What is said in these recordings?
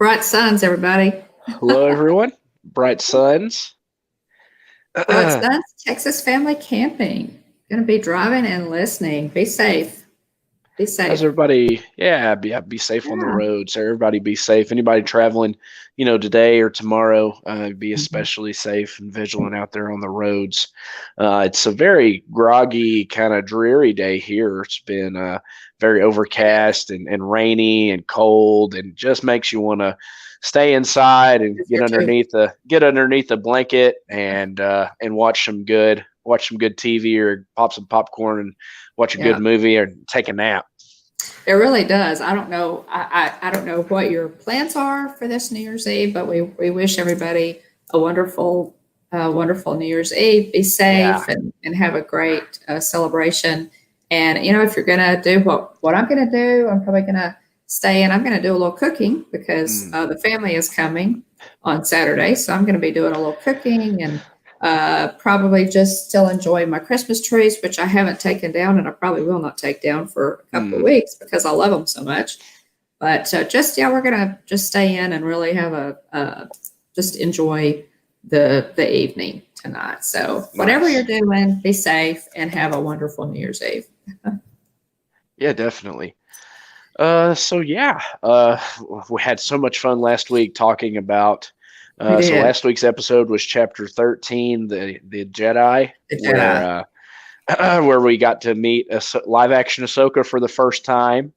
Bright Suns, everybody. Hello, everyone. Bright Suns. Bright Suns, Texas Family Camping. Going to be driving and listening. Be safe. Be How's safe. everybody? Yeah, be safe on the Yeah. road. So everybody be safe. Anybody traveling, today or tomorrow, be Mhm. especially safe and vigilant out there on the roads. It's a very groggy, kind of dreary day here. It's been very overcast and rainy and cold, and just makes you want to stay inside and It's here too. get underneath the blanket and watch some good TV or pop some popcorn and watch a Yeah. good movie or take a nap. It really does. I don't know. I don't know what your plans are for this New Year's Eve, but we wish everybody a wonderful New Year's Eve. Be Yeah. safe and have a great celebration. And if you're gonna do what I'm gonna do, I'm probably gonna stay in. I'm gonna do a little cooking because Mm. the family is coming on Saturday, so I'm gonna be doing a little cooking and probably just still enjoying my Christmas trees, which I haven't taken down and I probably will not take down for a couple of Mm. weeks because I love them so much. But we're gonna just stay in and really have just enjoy the evening tonight. So whatever Nice. you're doing, be safe and have a wonderful New Year's Eve. Yeah, definitely. So yeah, we had so much fun last week talking about. We So did last week's episode was chapter 13, the Jedi, the Jedi, where where we got to meet a live action Ahsoka for the first time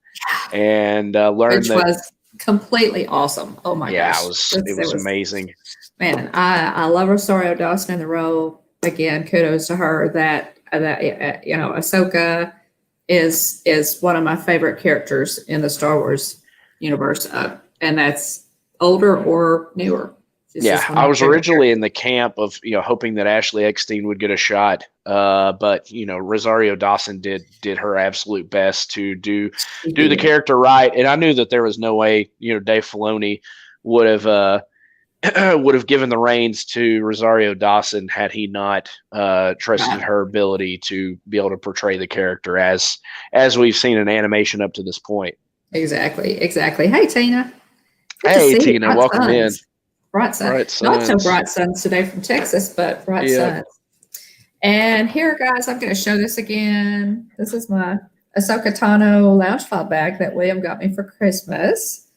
and learn which that. was completely awesome. Oh my Yeah, gosh, it was amazing. man, I love Rosario Dawson in the role. Again, kudos to her. Ahsoka is one of my favorite characters in the Star Wars universe, and that's older or newer. She's Yeah, just one of I my was favorite originally in characters. the camp of hoping that Ashley Eckstein would get a shot, but Rosario Dawson did her absolute best to She do the did. character right, and I knew that there was no way Dave Filoni would have would have given the reins to Rosario Dawson had he not trusted Right. her ability to be able to portray the character as we've seen in animation up to this point. Exactly. Hey, Tina. Good to Hey, see you. Tina, Bright welcome in. suns. Bright sun. Bright Not so Suns. bright suns today from Texas, but bright Yep. suns. And here, guys, I'm going to show this again. This is my Ahsoka Tano lounge file bag that William got me for Christmas,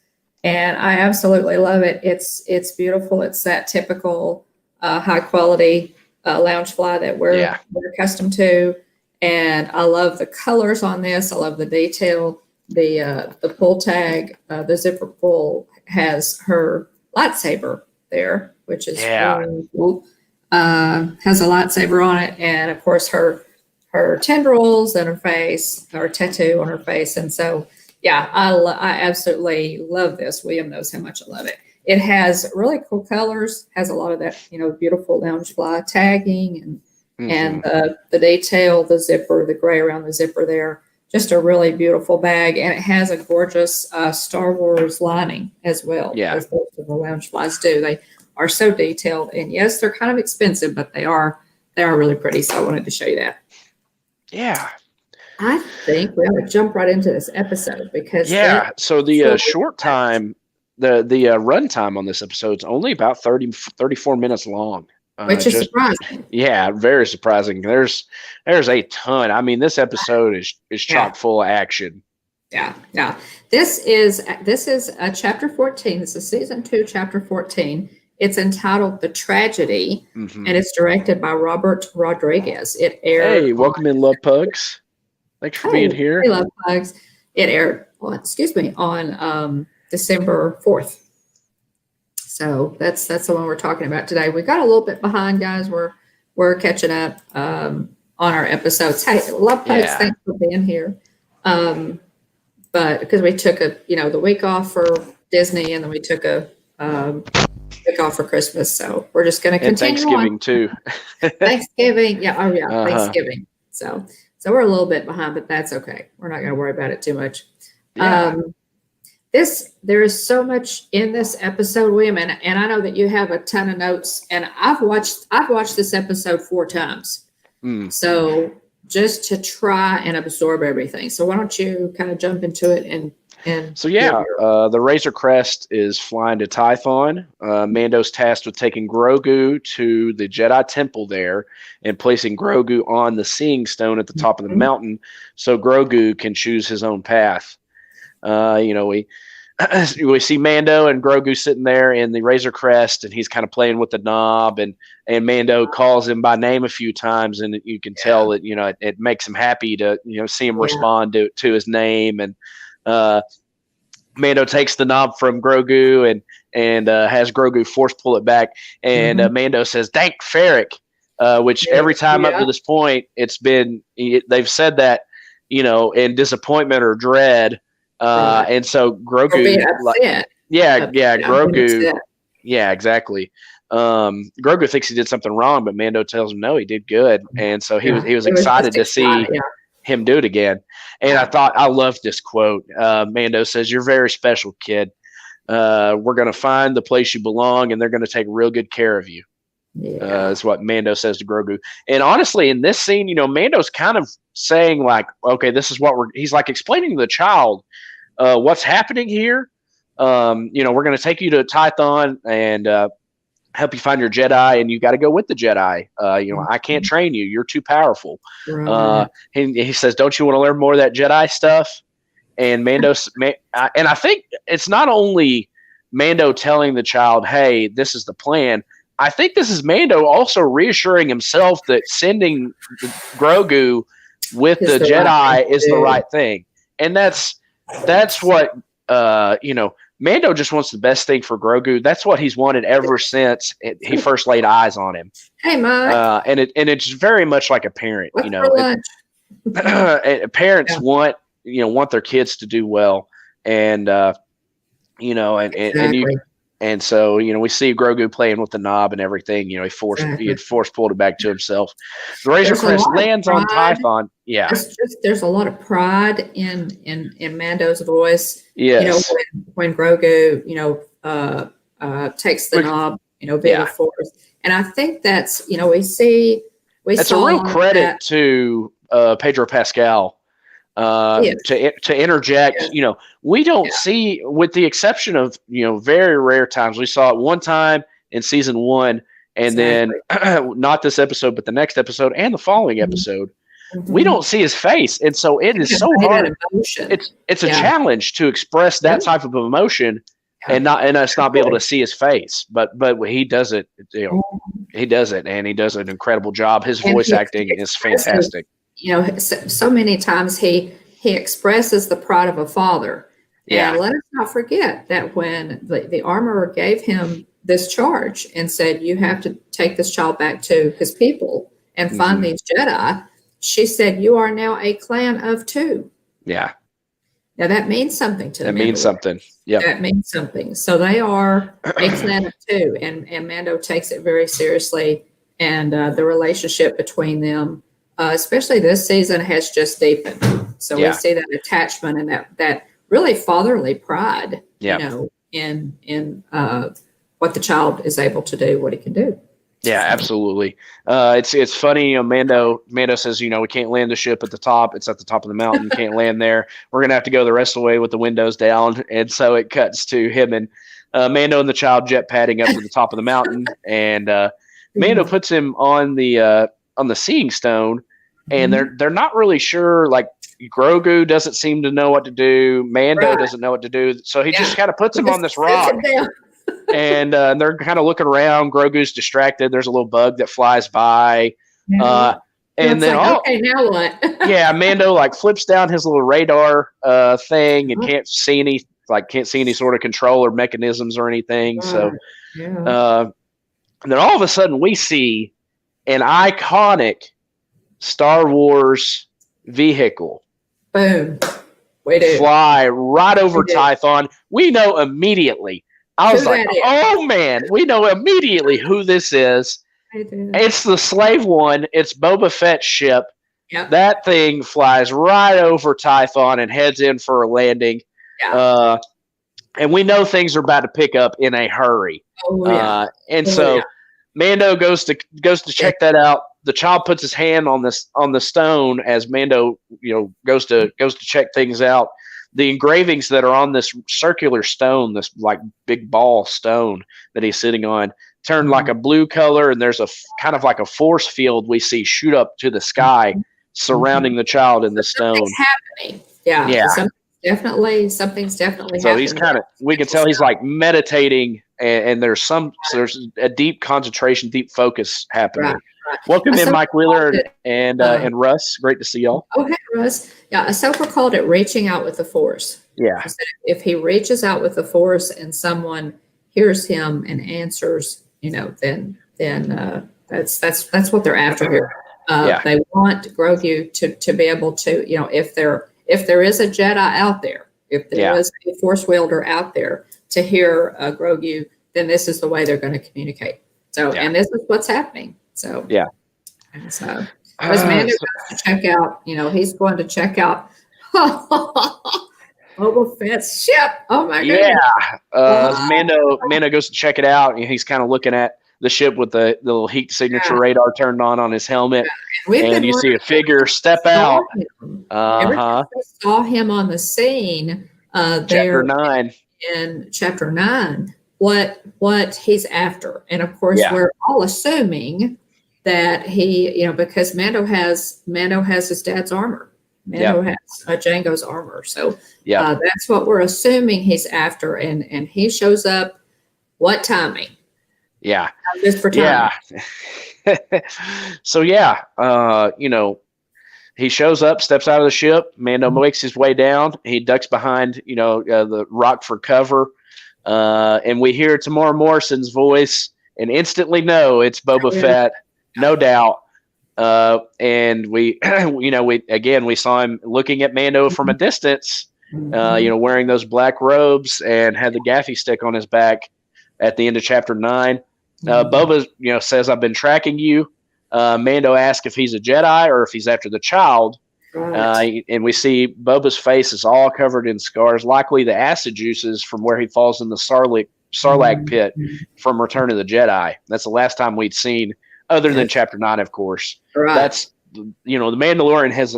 and I absolutely love it. It's beautiful. It's that typical high quality lounge fly that Yeah. we're accustomed to, and I love the colors on this. I love the detail. The pull tag, the zipper pull has her lightsaber there, which is Yeah. really cool. Has a lightsaber on it, and of course her tendrils and her face, her tattoo on her face, and so yeah, I absolutely love this. William knows how much I love it. It has really cool colors, has a lot of that beautiful loungefly tagging and Mm-hmm. the detail, the zipper, the gray around the zipper there. Just a really beautiful bag, and it has a gorgeous Star Wars lining as well, Yeah. as most of the lounge flies do. They are so detailed, and yes, they're kind of expensive, but they are really pretty. So I wanted to show you that. Yeah. I think we ought to jump right into this episode because Yeah. So the flies short fast, time, the run time on this episode is only about 34 minutes long. which is Just surprising. Yeah, very surprising. There's a ton. I mean, this episode is Yeah. chock full of action. Yeah. This is chapter 14. This is season 2, chapter 14. It's entitled "The Tragedy," Mm-hmm. and it's directed by Robert Rodriguez. It aired. Hey, welcome in, Love Pugs. Thanks for being here. We love bugs. It aired on December 4th. So that's the one we're talking about today. We got a little bit behind, guys. We're catching up on our episodes. Hey, love pugs. Yeah. Thanks for being here. But because we took the week off for Disney, and then we took a week off for Christmas, so we're just going to And continue Thanksgiving on. too. Thanksgiving, yeah, Uh-huh. Thanksgiving. So we're a little bit behind, but that's okay. We're not going to worry about it too much. Yeah. There is so much in this episode, William, and I know that you have a ton of notes, and I've watched this episode 4 times. Mm. So just to try and absorb everything. So why don't you kind of jump into it and And So yeah, the Razor Crest is flying to Tython. Mando's tasked with taking Grogu to the Jedi Temple there and placing Grogu on the Seeing Stone at the top of the mountain, so Grogu can choose his own path. We see Mando and Grogu sitting there in the Razor Crest, and he's kind of playing with the knob, and Mando calls him by name a few times, and you can tell that it makes him happy to see him respond to his name, and Mando takes the knob from Grogu and has Grogu force pull it back, and Mando says "Dank Ferric," which every time up to this point they've said that in disappointment or dread. And so Grogu, Grogu, exactly. Grogu thinks he did something wrong, but Mando tells him no, he did good, and so he was excited to see him do it again. And I loved this quote. Mando says, "You're very special, kid. We're going to find the place you belong, and they're going to take real good care of you." That's what Mando says to Grogu. And honestly, in this scene, Mando's kind of saying like, okay, this is what he's like explaining to the child what's happening here. We're going to take you to Tython and help you find your Jedi, and you got to go with the Jedi. I can't train you. You're too powerful. He says, don't you want to learn more of that Jedi stuff? And and I think it's not only Mando telling the child, hey, this is the plan. I think this is Mando also reassuring himself that sending Grogu with the Jedi is the right thing. And that's what, Mando just wants the best thing for Grogu. That's what he's wanted ever since he first laid eyes on him. Hey, Mike. And it's very much like a parent, parents want their kids to do well. And, and so, we see Grogu playing with the knob and everything. He had force pulled it back to himself. The Razor Crest lands on Tython. Yeah. There's a lot of pride in Mando's voice. Yes. When Grogu, takes the knob, via the force. And I think that's, that's a real credit to Pedro Pascal. To interject, we don't see, with the exception of very rare times. We saw it one time in season 1, and then not this episode, but the next episode and the following episode. We don't see his face, and so it is so hard. It's a challenge to express that type of emotion, and us not be able to see his face. But he does it. He does it, and he does an incredible job. His voice acting is fantastic. So many times he expresses the pride of a father. And let us not forget that when the armorer gave him this charge and said, you have to take this child back to his people and find these Jedi, she said, you are now a clan of 2. Yeah. Now that means something to them. That means something. Yeah. That means something. So they are a clan of 2, and Mando takes it very seriously, and the relationship between them, especially this season, has just deepened. So we see that attachment and that really fatherly pride, in what the child is able to do, what he can do. Yeah, absolutely. It's funny. Mando says, we can't land the ship at the top. It's at the top of the mountain. Can't land there. We're gonna have to go the rest of the way with the windows down. And so it cuts to him and Mando and the child jet padding up to the top of the mountain, and Mando puts him on the Seeing Stone. And they're not really sure. Like Grogu doesn't seem to know what to do. Mando doesn't know what to do. So he just kind of puts him on this rock. And they're kind of looking around. Grogu's distracted. There's a little bug that flies by. And then okay, now what? Mando flips down his little radar thing and can't see any sort of control or mechanisms or anything. So and then all of a sudden we see an iconic Star Wars vehicle. Boom. Fly right over Tython. We know immediately. I was like, oh man, we know immediately who this is. It's the Slave One. It's Boba Fett's ship. Yep. That thing flies right over Tython and heads in for a landing. Yeah. And we know things are about to pick up in a hurry. Mando goes to check that out. The child puts his hand on the stone as Mando, goes to check things out. the engravings that are on this circular stone, this like big ball stone that he's sitting on, turn like a blue color, and there's a kind of like a force field we see shoot up to the sky surrounding the child in the stone. Something's happening. Yeah. Something's definitely So happening. he's kind of, we can tell he's like meditating, and there's a deep concentration, deep focus happening. Right. Welcome in, Mike Wheeler and Russ. Great to see y'all. Oh, hey, Russ. Yeah, Ahsoka called it reaching out with the Force. Yeah. If he reaches out with the Force and someone hears him and answers, then that's what they're after here. They want Grogu to be able to, if there is a Jedi out there, if there is a Force wielder out there to hear Grogu, then this is the way they're going to communicate. So, and this is what's happening. So, and so as Mando goes to check out, he's going to check out Boba Fett's ship. Oh my goodness! Mando goes to check it out, and he's kind of looking at the ship with the little heat signature radar turned on his helmet, and you see a figure step out. I saw him on the scene. Chapter 9. In Chapter 9, what he's after, and of course we're all assuming that he, because Mando has his dad's armor. Mando has Jango's armor, so that's what we're assuming he's after, and he shows up. What timing? Yeah. Just for time. Yeah. So he shows up, steps out of the ship. Mando makes his way down. He ducks behind, the rock for cover, and we hear Tamora Morrison's voice, and instantly know it's Boba Fett, no doubt. And we saw him looking at Mando from a distance, wearing those black robes and had the gaffy stick on his back at the end of Chapter 9. Boba, says, "I've been tracking you." Mando asks if he's a Jedi or if he's after the child. Right. And we see Boba's face is all covered in scars, likely the acid juices from where he falls in the Sarlacc pit from Return of the Jedi. That's the last time we'd seen, other than Chapter 9, of course. Right. That's, the Mandalorian has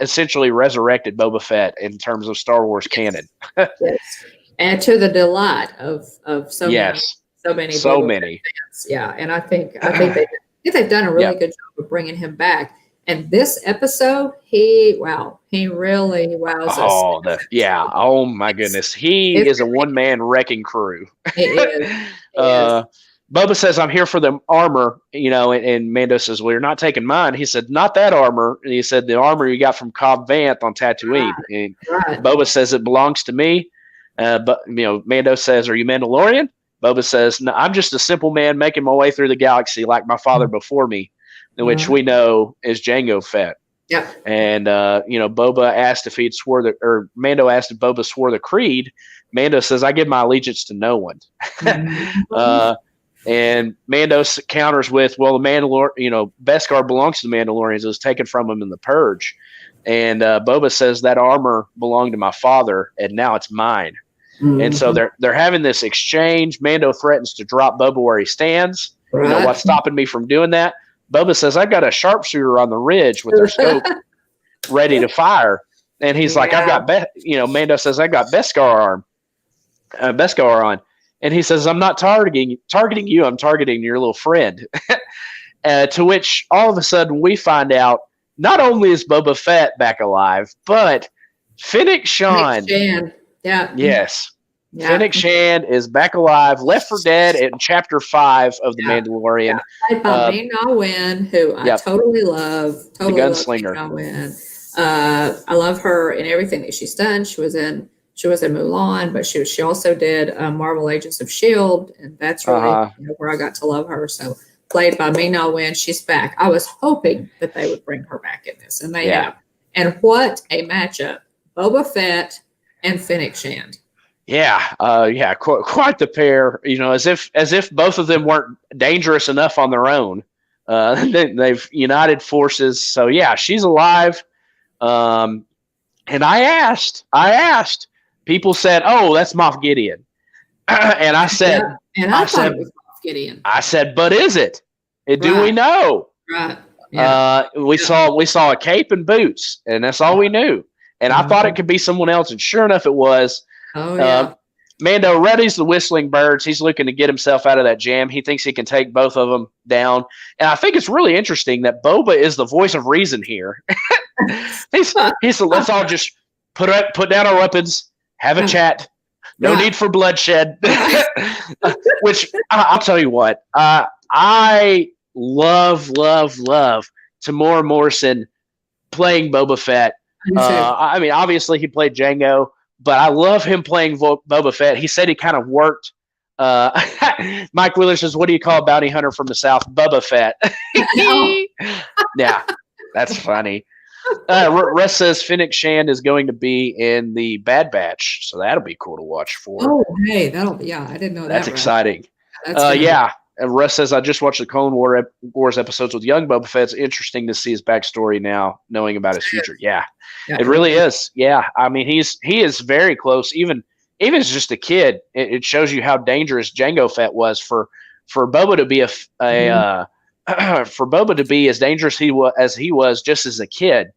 essentially resurrected Boba Fett in terms of Star Wars canon. Yes. And to the delight of so many fans. Yeah, and I think they've done a really good job of bringing him back. And this episode, he really wows us. Oh my goodness, he is a one-man wrecking crew. He is. Boba says, "I'm here for the armor," and Mando says, "Well, you're not taking mine." He said, "Not that armor." And he said, "The armor you got from Cobb Vanth on Tatooine." And Boba says, "It belongs to me." But Mando says, "Are you Mandalorian?" Boba says, "No, I'm just a simple man making my way through the galaxy like my father before me," which we know is Jango Fett. Yeah. And Boba asked if Mando asked if Boba swore the creed. Mando says, "I give my allegiance to no one." And Mando counters with, "Well, the Mandalorian, Beskar belongs to the Mandalorians. It was taken from him in the Purge." And Boba says, "That armor belonged to my father, and now it's mine." Mm-hmm. And so they're having this exchange. Mando threatens to drop Boba where he stands. Right. What's stopping me from doing that? Boba says, "I've got a sharpshooter on the ridge with their scope ready to fire." And he's like, "I've got Mando says, "I've got Beskar on." And he says, "I'm not targeting you. I'm targeting your little friend." To which all of a sudden we find out not only is Boba Fett back alive, but Fennec Shand. Yeah. Yes. Yeah. Fennec Shand is back alive, left for dead in Chapter 5 of The Mandalorian. Played by Ming-Na Wen, who I totally love. The gunslinger. I love her in everything that she's done. She was in Mulan, but she also did Marvel Agents of S.H.I.E.L.D., and that's really where I got to love her. So played by Ming-Na Wen, she's back. I was hoping that they would bring her back in this, and they have. And what a matchup. Boba Fett and Fennec Shand. Quite the pair. As if both of them weren't dangerous enough on their own. They've united forces. So she's alive. And I asked. People said, "Oh, that's Moff Gideon," and I said, I thought it was Moff Gideon. I said, "But is it? Do we know?" Right. We saw a cape and boots, and that's all we knew. And I thought it could be someone else, and sure enough, it was. Oh, yeah. Mando readies the whistling birds. He's looking to get himself out of that jam. He thinks he can take both of them down. And I think it's really interesting that Boba is the voice of reason here. he's let's all just put down our weapons, have a chat. No need for bloodshed. Which I'll tell you what, I love Tamora Morrison playing Boba Fett. I mean, obviously he played Jango, but I love him playing Boba Fett. He said he kind of worked. Mike Wheeler says, "What do you call a bounty hunter from the South?" Boba Fett. Yeah, that's funny. Russ says Fennec Shand is going to be in the Bad Batch, so that'll be cool to watch for. Oh, hey, I didn't know that. That's exciting. Yeah. And Russ says, I just watched the Clone Wars episodes with young Boba Fett. It's interesting to see his backstory now, knowing about his future. Yeah, it really is. Yeah, I mean, he is very close. Even as just a kid, it shows you how dangerous Jango Fett was for Boba to be for Boba to be as dangerous as he was just as a kid.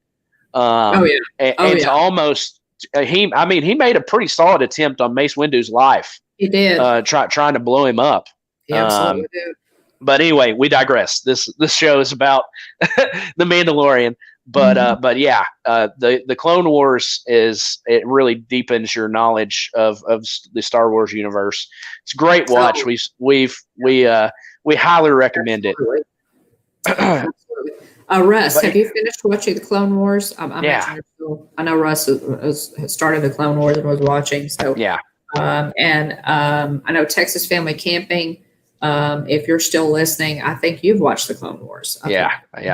To almost he made a pretty solid attempt on Mace Windu's life. He did. Trying to blow him up. He absolutely did. But anyway, we digress. This show is about the Mandalorian. But yeah, the Clone Wars it really deepens your knowledge of the Star Wars universe. It's a great watch. We highly recommend it. Russ, have you finished watching the Clone Wars? I know Russ has started the Clone Wars and was watching. So yeah. I know Texas Family Camping. If you're still listening, I think you've watched the Clone Wars. I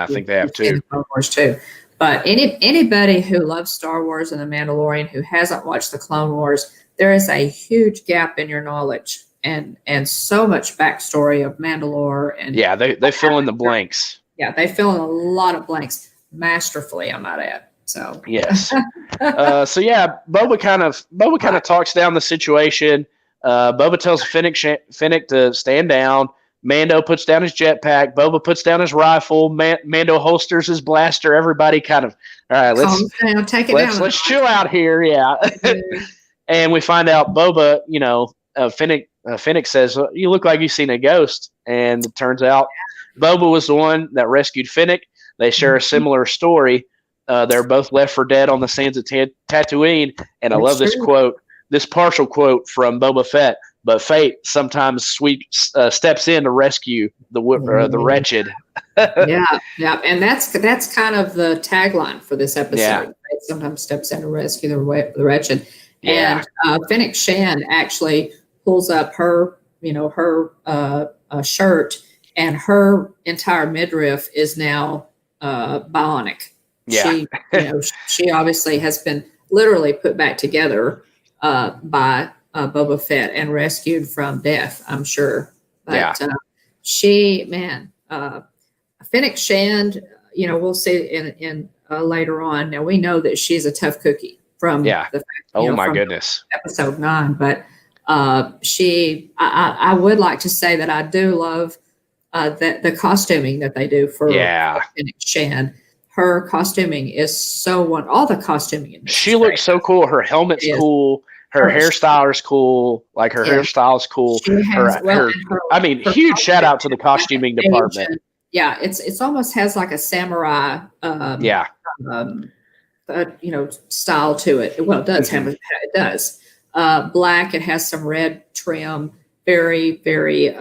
think they have too. The Clone Wars too. But anybody who loves Star Wars and The Mandalorian who hasn't watched the Clone Wars, there is a huge gap in your knowledge and so much backstory of Mandalore. And they fill in the blanks. Yeah, they fill in a lot of blanks masterfully, I might add. So yes. Boba kind of talks down the situation. Boba tells Fennec to stand down. Mando puts down his jetpack. Boba puts down his rifle. Mando holsters his blaster. Everybody kind of, all right, let's chill out here. Yeah. And we find out Boba, Fennec says, you look like you've seen a ghost. And it turns out Boba was the one that rescued Fennec. They share a similar story. They're both left for dead on the sands of Tatooine. And I love this quote. This partial quote from Boba Fett, but fate sometimes steps in to rescue the wretched. yeah, and that's kind of the tagline for this episode. Yeah. Fate sometimes steps in to rescue the wretched. Yeah. And Fennec Shand actually pulls up her shirt, and her entire midriff is now bionic. Yeah. She obviously has been literally put back together by Boba Fett and rescued from death, I'm sure. But Fennec Shand, we'll see in later on. Now we know that she's a tough cookie from goodness, episode 9. But I would like to say that I do love that the costuming that they do for Fennec Shand. Her costuming is all the costuming in this. She looks so cool. Her helmet's cool. Her hairstyle is cool. Like her hairstyle is cool. Huge shout out to the costuming department. Yeah, it's almost has like a samurai style to it. Well, it does have it does. Black, it has some red trim, very, very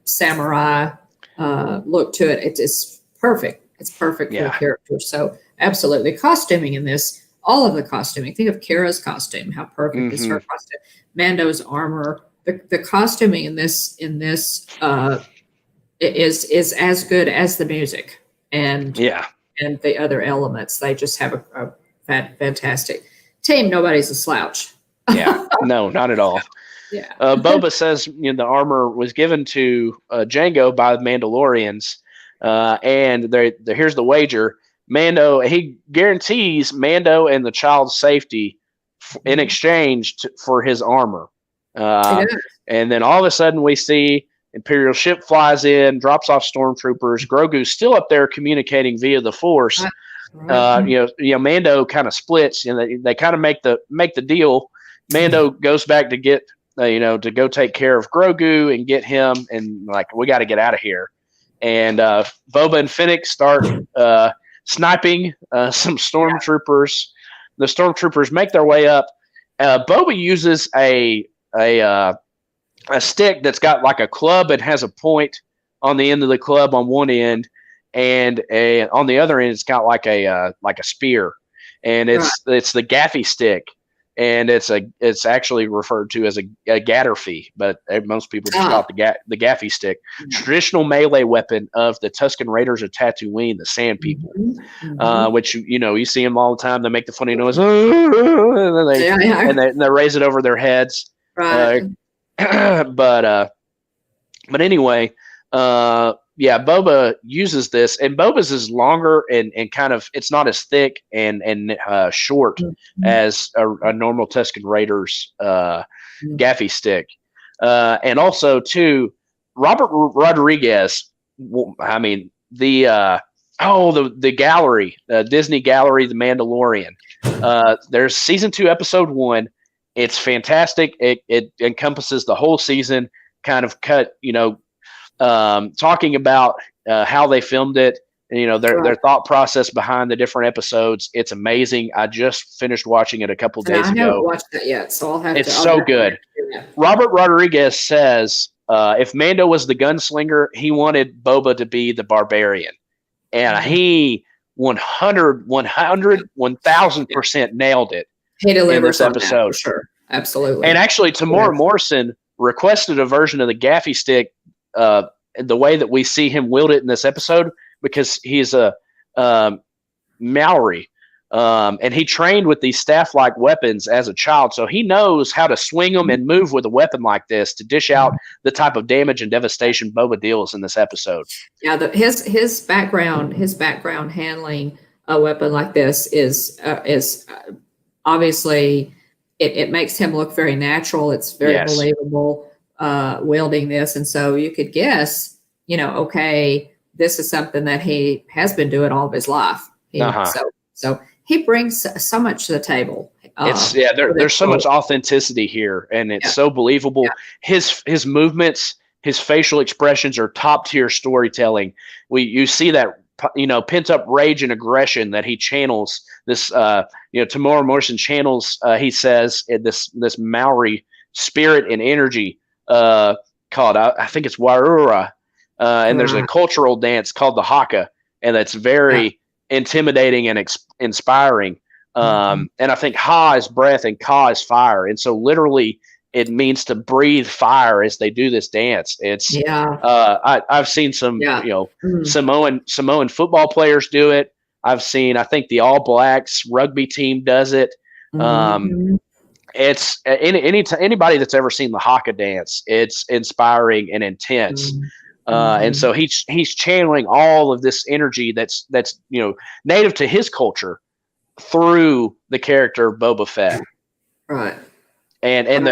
samurai look to it. It's perfect. It's perfect for the character. So absolutely. Costuming in this, all of the costuming. Think of Kara's costume. How perfect is her costume? Mando's armor. The costuming in this is as good as the music and the other elements. They just have a fantastic team. Nobody's a slouch. Yeah, no, not at all. Yeah. Boba says the armor was given to Jango by the Mandalorians. And here's the wager. He guarantees Mando and the child's safety in exchange for his armor. And then all of a sudden we see Imperial ship flies in, drops off stormtroopers. Grogu's still up there communicating via the Force. Right. Mando kind of splits, and they kind of make the deal. Mando goes back to get, to go take care of Grogu and get him, and like, we got to get out of here. And Boba and Fennec start sniping some stormtroopers. The stormtroopers make their way up. Boba uses a stick that's got like a club and has a point on the end of the club on one end, and on the other end it's got like a spear, and it's the gaffy stick, and it's actually referred to as a gatterfee, but most people just call it the gaffy stick. Traditional melee weapon of the Tusken Raiders of Tatooine, the Sand People, which you see them all the time. They make the funny noise, and they raise it over their heads. Right. But anyway, Boba uses this, and Boba's is longer and kind of, it's not as thick and short as a normal Tusken Raiders gaffy stick. And also too, Robert Rodriguez. I mean, the gallery, Disney Gallery, The Mandalorian. There's season 2, episode 1. It's fantastic. It encompasses the whole season, kind of cut, talking about how they filmed it, and their thought process behind the different episodes. It's amazing. I just finished watching it a couple days ago. I haven't watched it yet, so I'll have to. It's so good. Robert Rodriguez says if Mando was the gunslinger, he wanted Boba to be the barbarian, and he 1000% nailed it. He delivers in this episode. For sure. Absolutely. And actually, Tamora Morrison requested a version of the gaffy stick the way that we see him wield it in this episode, because he's a Maori, and he trained with these staff-like weapons as a child, so he knows how to swing them and move with a weapon like this to dish out the type of damage and devastation Boba deals in this episode. Yeah, his background handling a weapon like this is obviously it makes him look very natural. It's very believable wielding this, and so you could guess, okay, this is something that he has been doing all of his life. So he brings so much to the table. There's so much authenticity here, and it's so believable. Yeah. His movements, his facial expressions are top tier storytelling. You see that pent up rage and aggression that he channels. This Tamora Morrison channels. He says this Maori spirit and energy called I think it's Warura, and there's a cultural dance called the Haka, and that's very intimidating and inspiring. And I think Ha is breath and Ka is fire, and so literally it means to breathe fire as they do this dance. It's I've seen some Samoan football players do it. I've seen, I think the All Blacks rugby team does it. It's anybody that's ever seen the Haka dance. It's inspiring and intense. And so he's channeling all of this energy that's native to his culture through the character of Boba Fett. Right. And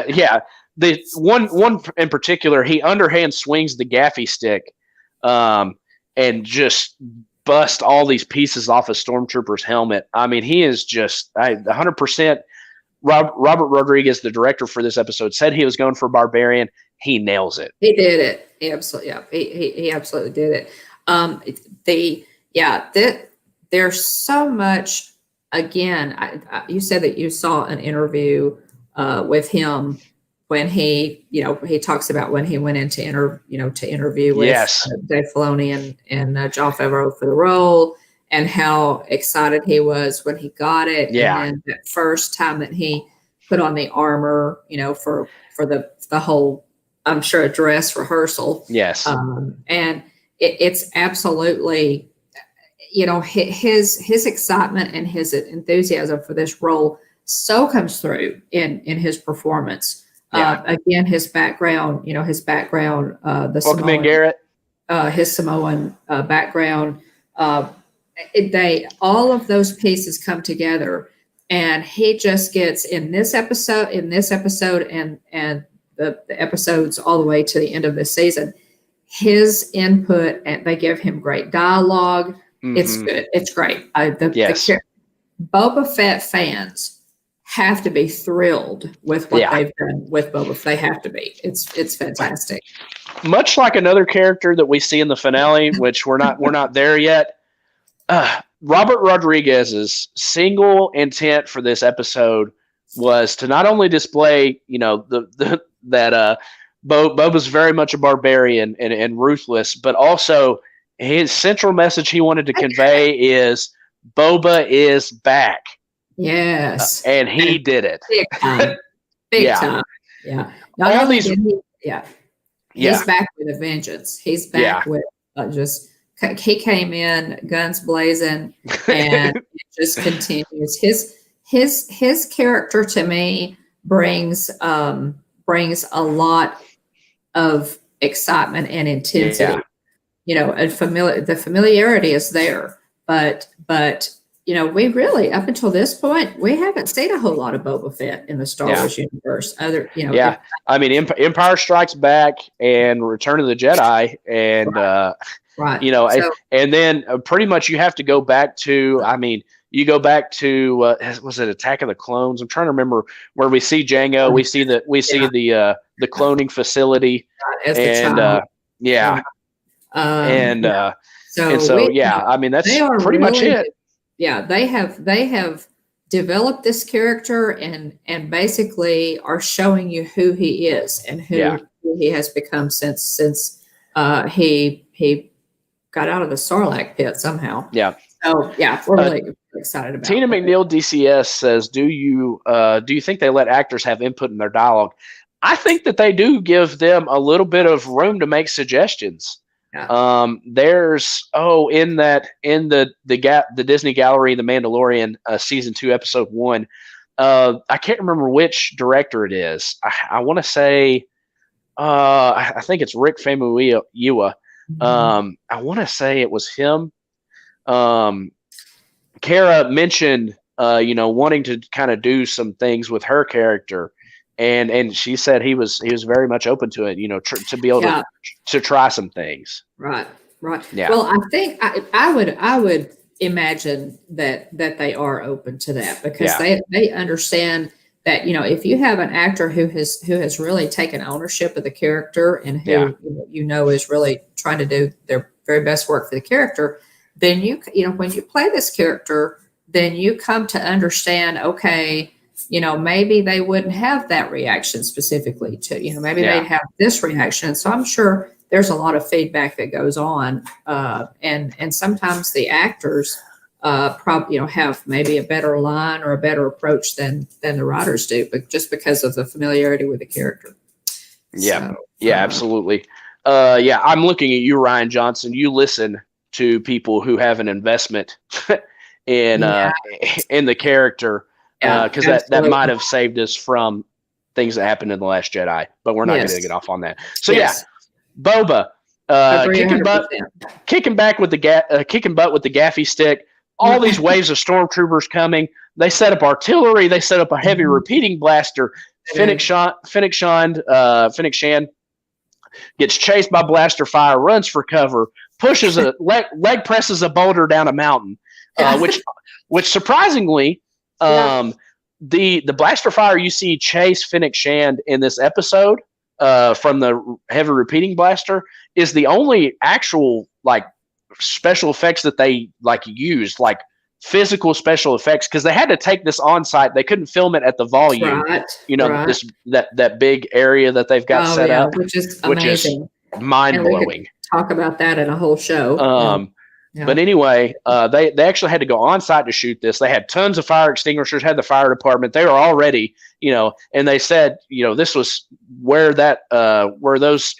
the one in particular, he underhand swings the gaffy stick, and just bust all these pieces off a stormtrooper's helmet. I mean, he is just 100%. Robert Rodriguez, the director for this episode, said he was going for barbarian. He nails it. He did it. He absolutely, he absolutely did it. There's so much. Again, you said that you saw an interview with him when he talks about when he went in to interview with Dave Filoni and Jon Favreau for the role, and how excited he was when he got it. Yeah. And that first time that he put on the armor, for the whole, I'm sure, a dress rehearsal. Yes. And it's absolutely, his excitement and his enthusiasm for this role so comes through in his performance. Again, his background, the Welcome in, Garrett. His Samoan background, all of those pieces come together, and he just gets in this episode, and the episodes all the way to the end of this season, his input, and they give him great dialogue. It's Mm-hmm. good. It's great. Yes. Boba Fett fans have to be thrilled with what Yeah. they've done with Boba Fett. They have to be. It's fantastic. Much like another character that we see in the finale, which we're not there yet. Robert Rodriguez's single intent for this episode was to not only display, that Boba's very much a barbarian and ruthless, but also his central message he wanted to convey is Boba is back. Yes. And he did it. Big time. Big time. Yeah. Not All only these, did he's back with a vengeance. He's back with he came in guns blazing, and it just continues. His character to me brings a lot of excitement and intensity. And the familiarity is there, but we really, up until this point, we haven't seen a whole lot of Boba Fett in the Star Wars universe. I mean, Empire Strikes Back and Return of the Jedi, and right. And then pretty much you have to go back to. I mean, you go back to was it Attack of the Clones? I'm trying to remember where we see Jango. We see the cloning facility, and I mean, that's pretty much it. Yeah, they have developed this character and basically are showing you who he is and who he has become since he got out of the Sarlacc pit somehow. Yeah. So we're really excited about it. Tina McNeil DCS says, do you think they let actors have input in their dialogue? I think that they do give them a little bit of room to make suggestions. Yeah. There's in the Disney Gallery, The Mandalorian, season 2, episode 1. I can't remember which director it is. I want to say, I think it's Rick Famuyiwa. Mm-hmm. I want to say it was him. Kara mentioned, wanting to kind of do some things with her character. And she said he was very much open to it, to be able to try some things. Right. Yeah. Well, I think I would imagine that they are open to that, because they understand that, if you have an actor who has really taken ownership of the character and who is really trying to do their very best work for the character, then when you play this character, then you come to understand, okay, maybe they wouldn't have that reaction specifically to, maybe they'd have this reaction. So I'm sure there's a lot of feedback that goes on. And sometimes the actors probably, have maybe a better line or a better approach than the writers do, but just because of the familiarity with the character. Yeah. Absolutely. I'm looking at you, Ryan Johnson. You listen to people who have an investment in the character. Because that might have saved us from things that happened in The Last Jedi, but we're not going to get off on that. So Boba kicking butt with the gaffy stick. All these waves of stormtroopers coming. They set up artillery. They set up a heavy repeating blaster. Fennec Shand gets chased by blaster fire, runs for cover, pushes a leg presses a boulder down a mountain, which surprisingly. The blaster fire you see chase Fennec Shand in this episode from the heavy repeating blaster is the only actual special effects that they used, physical special effects, because they had to take this on site. They couldn't film it at the volume, this that big area that they've got set up, which is amazing, mind blowing. Talk about that in a whole show. But anyway, they actually had to go on site to shoot this. They had tons of fire extinguishers, had the fire department. They were already, and they said, this was where those,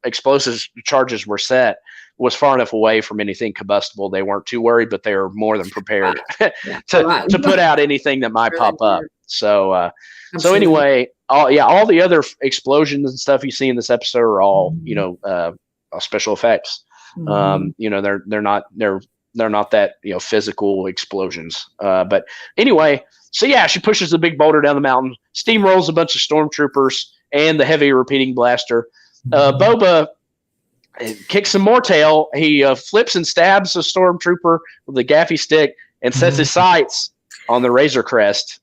explosive charges were set was far enough away from anything combustible. They weren't too worried, but they were more than prepared to put out anything that might pop up. So anyway, all the other explosions and stuff you see in this episode are all, special effects. Mm-hmm. They're not that physical explosions. But anyway, so she pushes the big boulder down the mountain, steamrolls a bunch of stormtroopers and the heavy repeating blaster. Boba kicks some more tail. He flips and stabs a stormtrooper with a gaffy stick and sets his sights on the Razor Crest.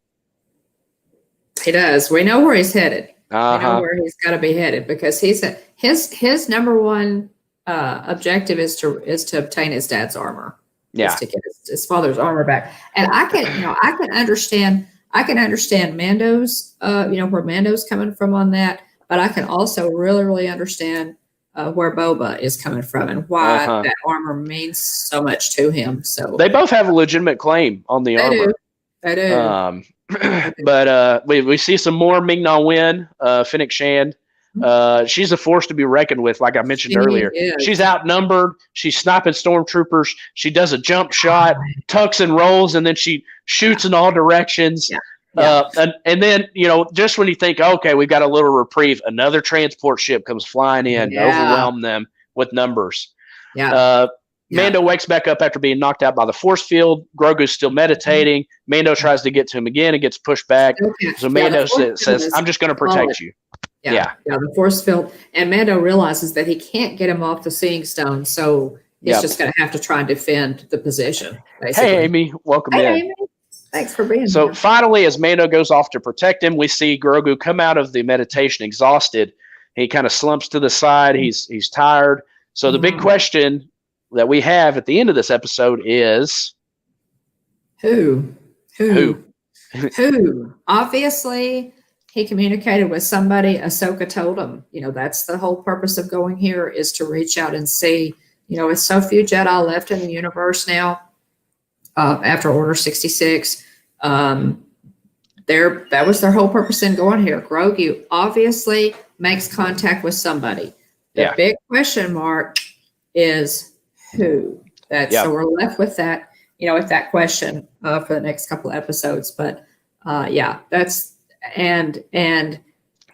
He does. We know where he's headed. Uh-huh. We know where he's got to be headed because his number one objective is to obtain his dad's armor. Yeah, to get his father's armor back. And I can understand Mando's where Mando's coming from on that, but I can also really, really understand where Boba is coming from and why that armor means so much to him. So they both have a legitimate claim on the armor. They do. But we see some more Ming-Na Wen, Fennec Shand. She's a force to be reckoned with, like I mentioned earlier. She's outnumbered. She's sniping stormtroopers. She does a jump shot, tucks and rolls, and then she shoots in all directions. And then, just when you think, okay, we've got a little reprieve, another transport ship comes flying in to overwhelm them with numbers. Mando wakes back up after being knocked out by the force field. Grogu's still meditating. Mando tries to get to him again and gets pushed back. So Mando says, I'm just going to protect you. The force field. And Mando realizes that he can't get him off the seeing stone, so he's just going to have to try and defend the position. Basically. Hey, Amy. Welcome in. Amy. Thanks for being here. So finally, as Mando goes off to protect him, we see Grogu come out of the meditation exhausted. He kind of slumps to the side. He's tired. So the big question that we have at the end of this episode is who? Obviously, he communicated with somebody. Ahsoka told him, that's the whole purpose of going here is to reach out and see, with so few Jedi left in the universe now, after Order 66, that was their whole purpose in going here. Grogu obviously makes contact with somebody. The big question mark is who. So we're left with that, with that question for the next couple of episodes. But that's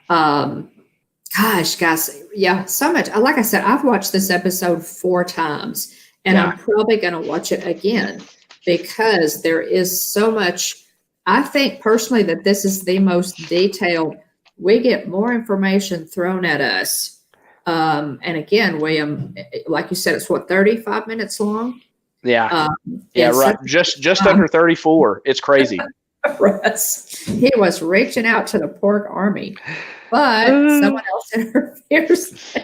gosh, guys, so much. Like I said, I've watched this episode 4 times, and I'm probably going to watch it again because there is so much. I think personally that this is the most detailed. We get more information thrown at us. And again, William, like you said, it's 35 minutes long. Right. Just under 34. It's crazy. Russ, he was reaching out to the Porg army, but someone else interferes.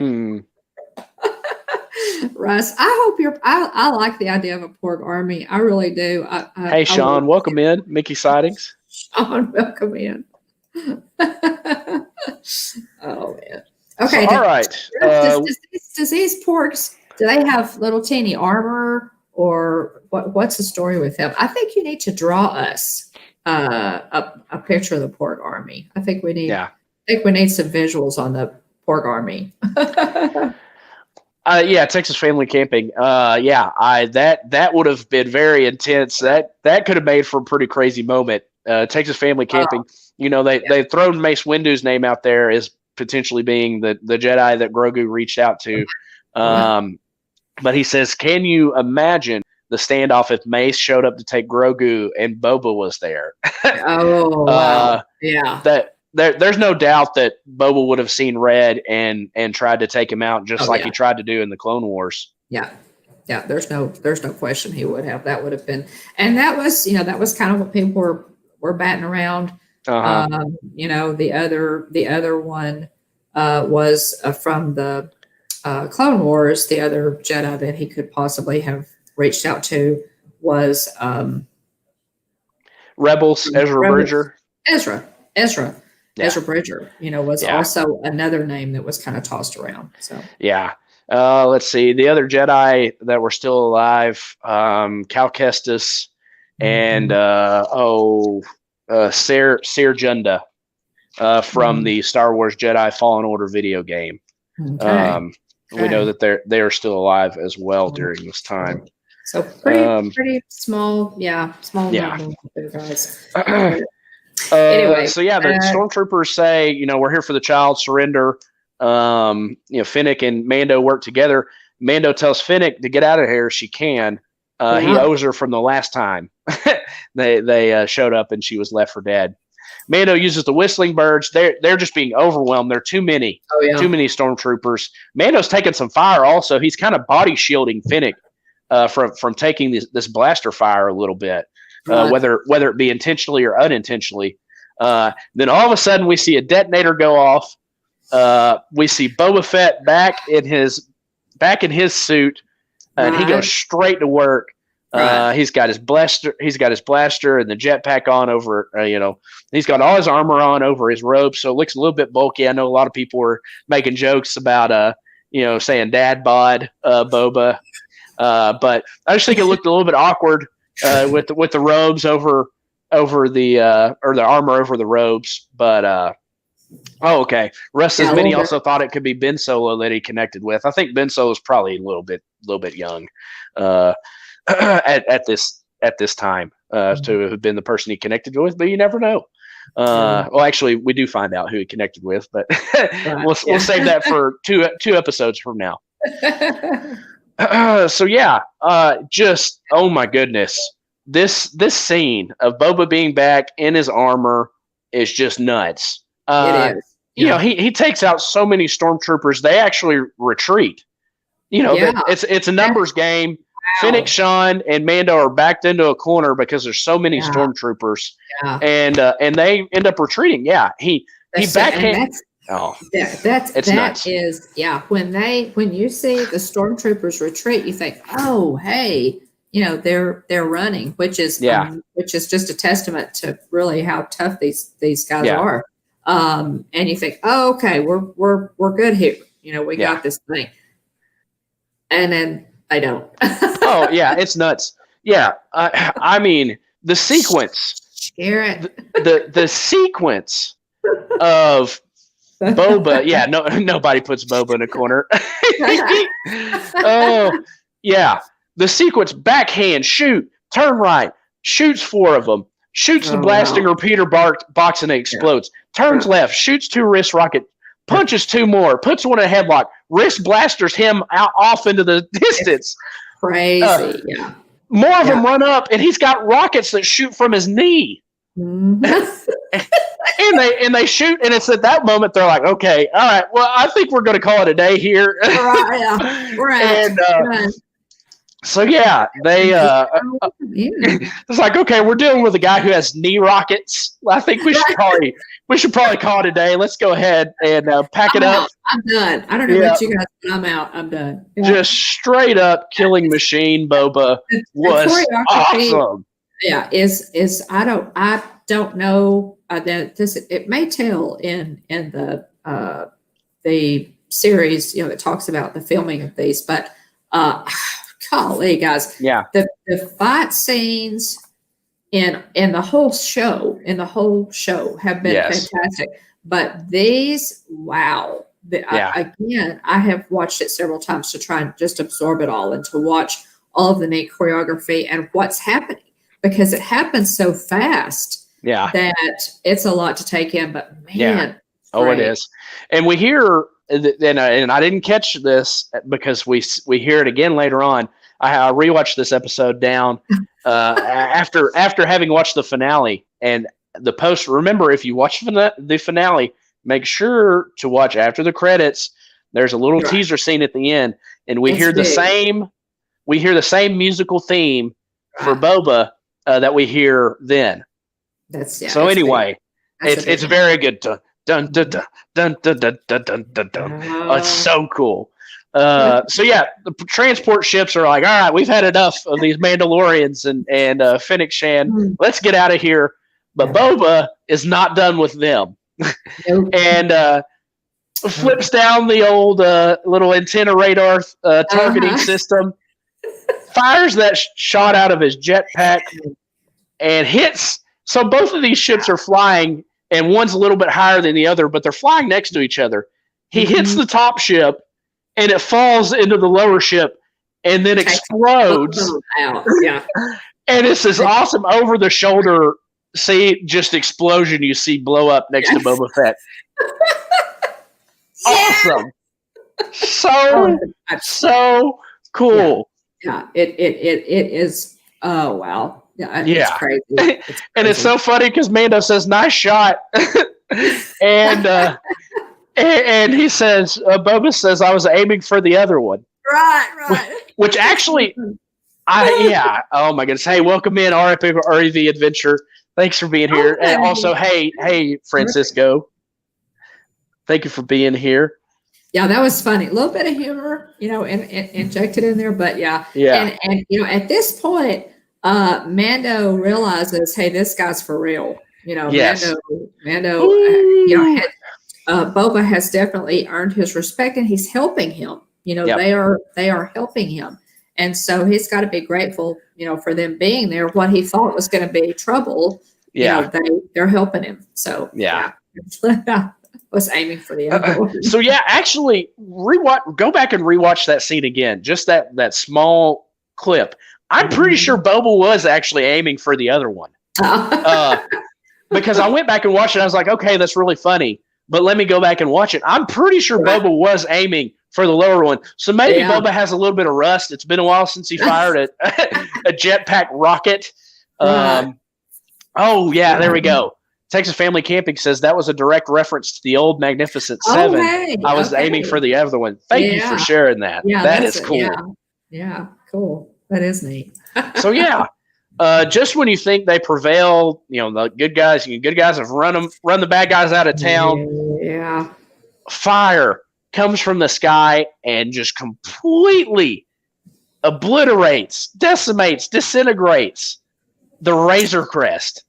Russ, I hope I like the idea of a Porg army. I really do. Hey, Sean, welcome in. Mickey Sightings. Sean, welcome in. Oh man. Okay. So, all right. Does these Porgs, do they have little teeny armor, or what's the story with them? I think you need to draw us a picture of the Porg army. I think we need. I think we need some visuals on the Porg army. Texas family camping. That would have been very intense. That could have made for a pretty crazy moment. Texas family camping. They've thrown Mace Windu's name out there as potentially being the Jedi that Grogu reached out to. But he says, can you imagine the standoff if Mace showed up to take Grogu and Boba was there? Wow. There's no doubt that Boba would have seen red and tried to take him out just like he tried to do in the Clone Wars. Yeah, there's no question he would have. That would have been, and that was kind of what people were batting around. The other one was from the Clone Wars. The other Jedi that he could possibly have reached out to was Rebels. Ezra Bridger. Ezra Bridger, was also another name that was kind of tossed around. So let's see the other Jedi that were still alive: Cal Kestis and Ser Junda from the Star Wars Jedi Fallen Order video game. We know that they are still alive as well during this time. So pretty small, number of guys. Anyway, the stormtroopers say, we're here for the child, surrender. Fennec and Mando work together. Mando tells Fennec to get out of here. She can. He owes her from the last time they showed up and she was left for dead. Mando uses the whistling birds. They're just being overwhelmed. There are too many, too many stormtroopers. Mando's taking some fire. Also, he's kind of body shielding Finnick from taking this blaster fire a little bit, whether it be intentionally or unintentionally. Then all of a sudden, we see a detonator go off. We see Boba Fett back in his suit, and he goes straight to work. He's got his blaster and the jetpack on over. He's got all his armor on over his robe, so it looks a little bit bulky. I know a lot of people were making jokes about saying dad bod Boba, but I just think it looked a little bit awkward with the robes over the or the armor over the robes. But okay. Russ says Vinny also thought it could be Ben Solo that he connected with. I think Ben Solo is probably a little bit young. At this time to have been the person he connected with, but you never know. Well, actually, we do find out who he connected with, but we'll save that for two episodes from now. So yeah, just oh my goodness, this scene of Boba being back in his armor is just nuts. It is. He takes out so many stormtroopers. They actually retreat. It's a numbers game. Wow. Finnick, Sean, and Mando are backed into a corner because there's so many stormtroopers, and they end up retreating. Yeah, he backhands. Nuts. When you see the stormtroopers retreat, you think, oh, hey, they're running, which is just a testament to really how tough these guys are. And you think, oh, okay, we're good here. We got this thing, and then I don't. Oh yeah, it's nuts. Yeah, I mean the sequence. The sequence of Boba. Yeah, nobody puts Boba in a corner. Oh yeah, the sequence: backhand, shoot, turn right, shoots 4 of them, shoots the blasting repeater box and it explodes. Turns left, shoots 2 wrist rocket, punches 2 more, puts 1 in a headlock, wrist blasters him off into the distance. Crazy, More of them run up, and he's got rockets that shoot from his knee. Mm-hmm. and they shoot, and it's at that moment they're like, okay, all right, well, I think we're going to call it a day here. Right. And so yeah, they it's like, okay, we're dealing with a guy who has knee rockets. I think we should probably call it a day. Let's go ahead and pack it up. I'm done. I don't know about you guys, but I'm out. I'm done. Yeah. Just straight up killing machine. Boba was awesome. Yeah, is I don't know that this it may tell in the series that talks about the filming of these, but golly, guys, the fight scenes in the whole show have been fantastic, but these again, I have watched it several times to try and just absorb it all and to watch all of the neat choreography and what's happening, because it happens so fast that it's a lot to take in, but man, it is. And we hear and I didn't catch this because we hear it again later on. I rewatched this episode down after having watched the finale and the post. Remember, if you watch the finale, make sure to watch after the credits. There's a little teaser scene at the end, and we hear the same musical theme for Boba that we hear then. So anyway, it's very good. Dun dun dun dun dun dun dun dun dun dun. Oh, it's so cool. So yeah, the transport ships are like, all right, we've had enough of these Mandalorians and Finnick Shan. Let's get out of here. But Boba is not done with them, and flips down the old little antenna radar targeting system, fires that shot out of his jetpack, and hits. So both of these ships are flying. And one's a little bit higher than the other, but they're flying next to each other. He hits the top ship, and it falls into the lower ship, and then explodes. Yeah. And it's this awesome over-the-shoulder just explosion you see blow up next to Boba Fett. Awesome. So cool. Yeah. It is. Oh wow. Yeah, it's Yeah. crazy. It's And it's crazy. so funny because Mando says, "Nice shot," and he says, Boba says, "I was aiming for the other one," Right, right. which actually, yeah. Oh my goodness. Hey, welcome in REV Adventure. Thanks for being here. And also, hey, Francisco. Thank you for being here. Yeah, that was funny. A little bit of humor, injected in there, but yeah. Yeah. And at this point, Mando realizes, hey, this guy's for real. Yes. Mando, Boba has definitely earned his respect, and he's helping him. Yep. They are helping him, and so he's got to be grateful, for them being there. What he thought was going to be trouble, they're helping him. So yeah. was aiming for the other one. So yeah, actually, go back and rewatch that scene again. Just that small clip. I'm pretty sure Boba was actually aiming for the other one. Because I went back and watched it. I was like, okay, that's really funny. But let me go back and watch it. I'm pretty sure Boba was aiming for the lower one. So maybe Boba has a little bit of rust. It's been a while since he fired a jetpack rocket. Oh, yeah, there we go. Texas Family Camping says that was a direct reference to the old Magnificent Seven. Hey, I was aiming for the other one. Thank you for sharing that. Yeah, that is cool. Yeah, cool. That is neat. So yeah, just when you think they prevail, the good guys have run the bad guys out of town. Yeah. Fire comes from the sky and just completely obliterates, decimates, disintegrates the Razor Crest.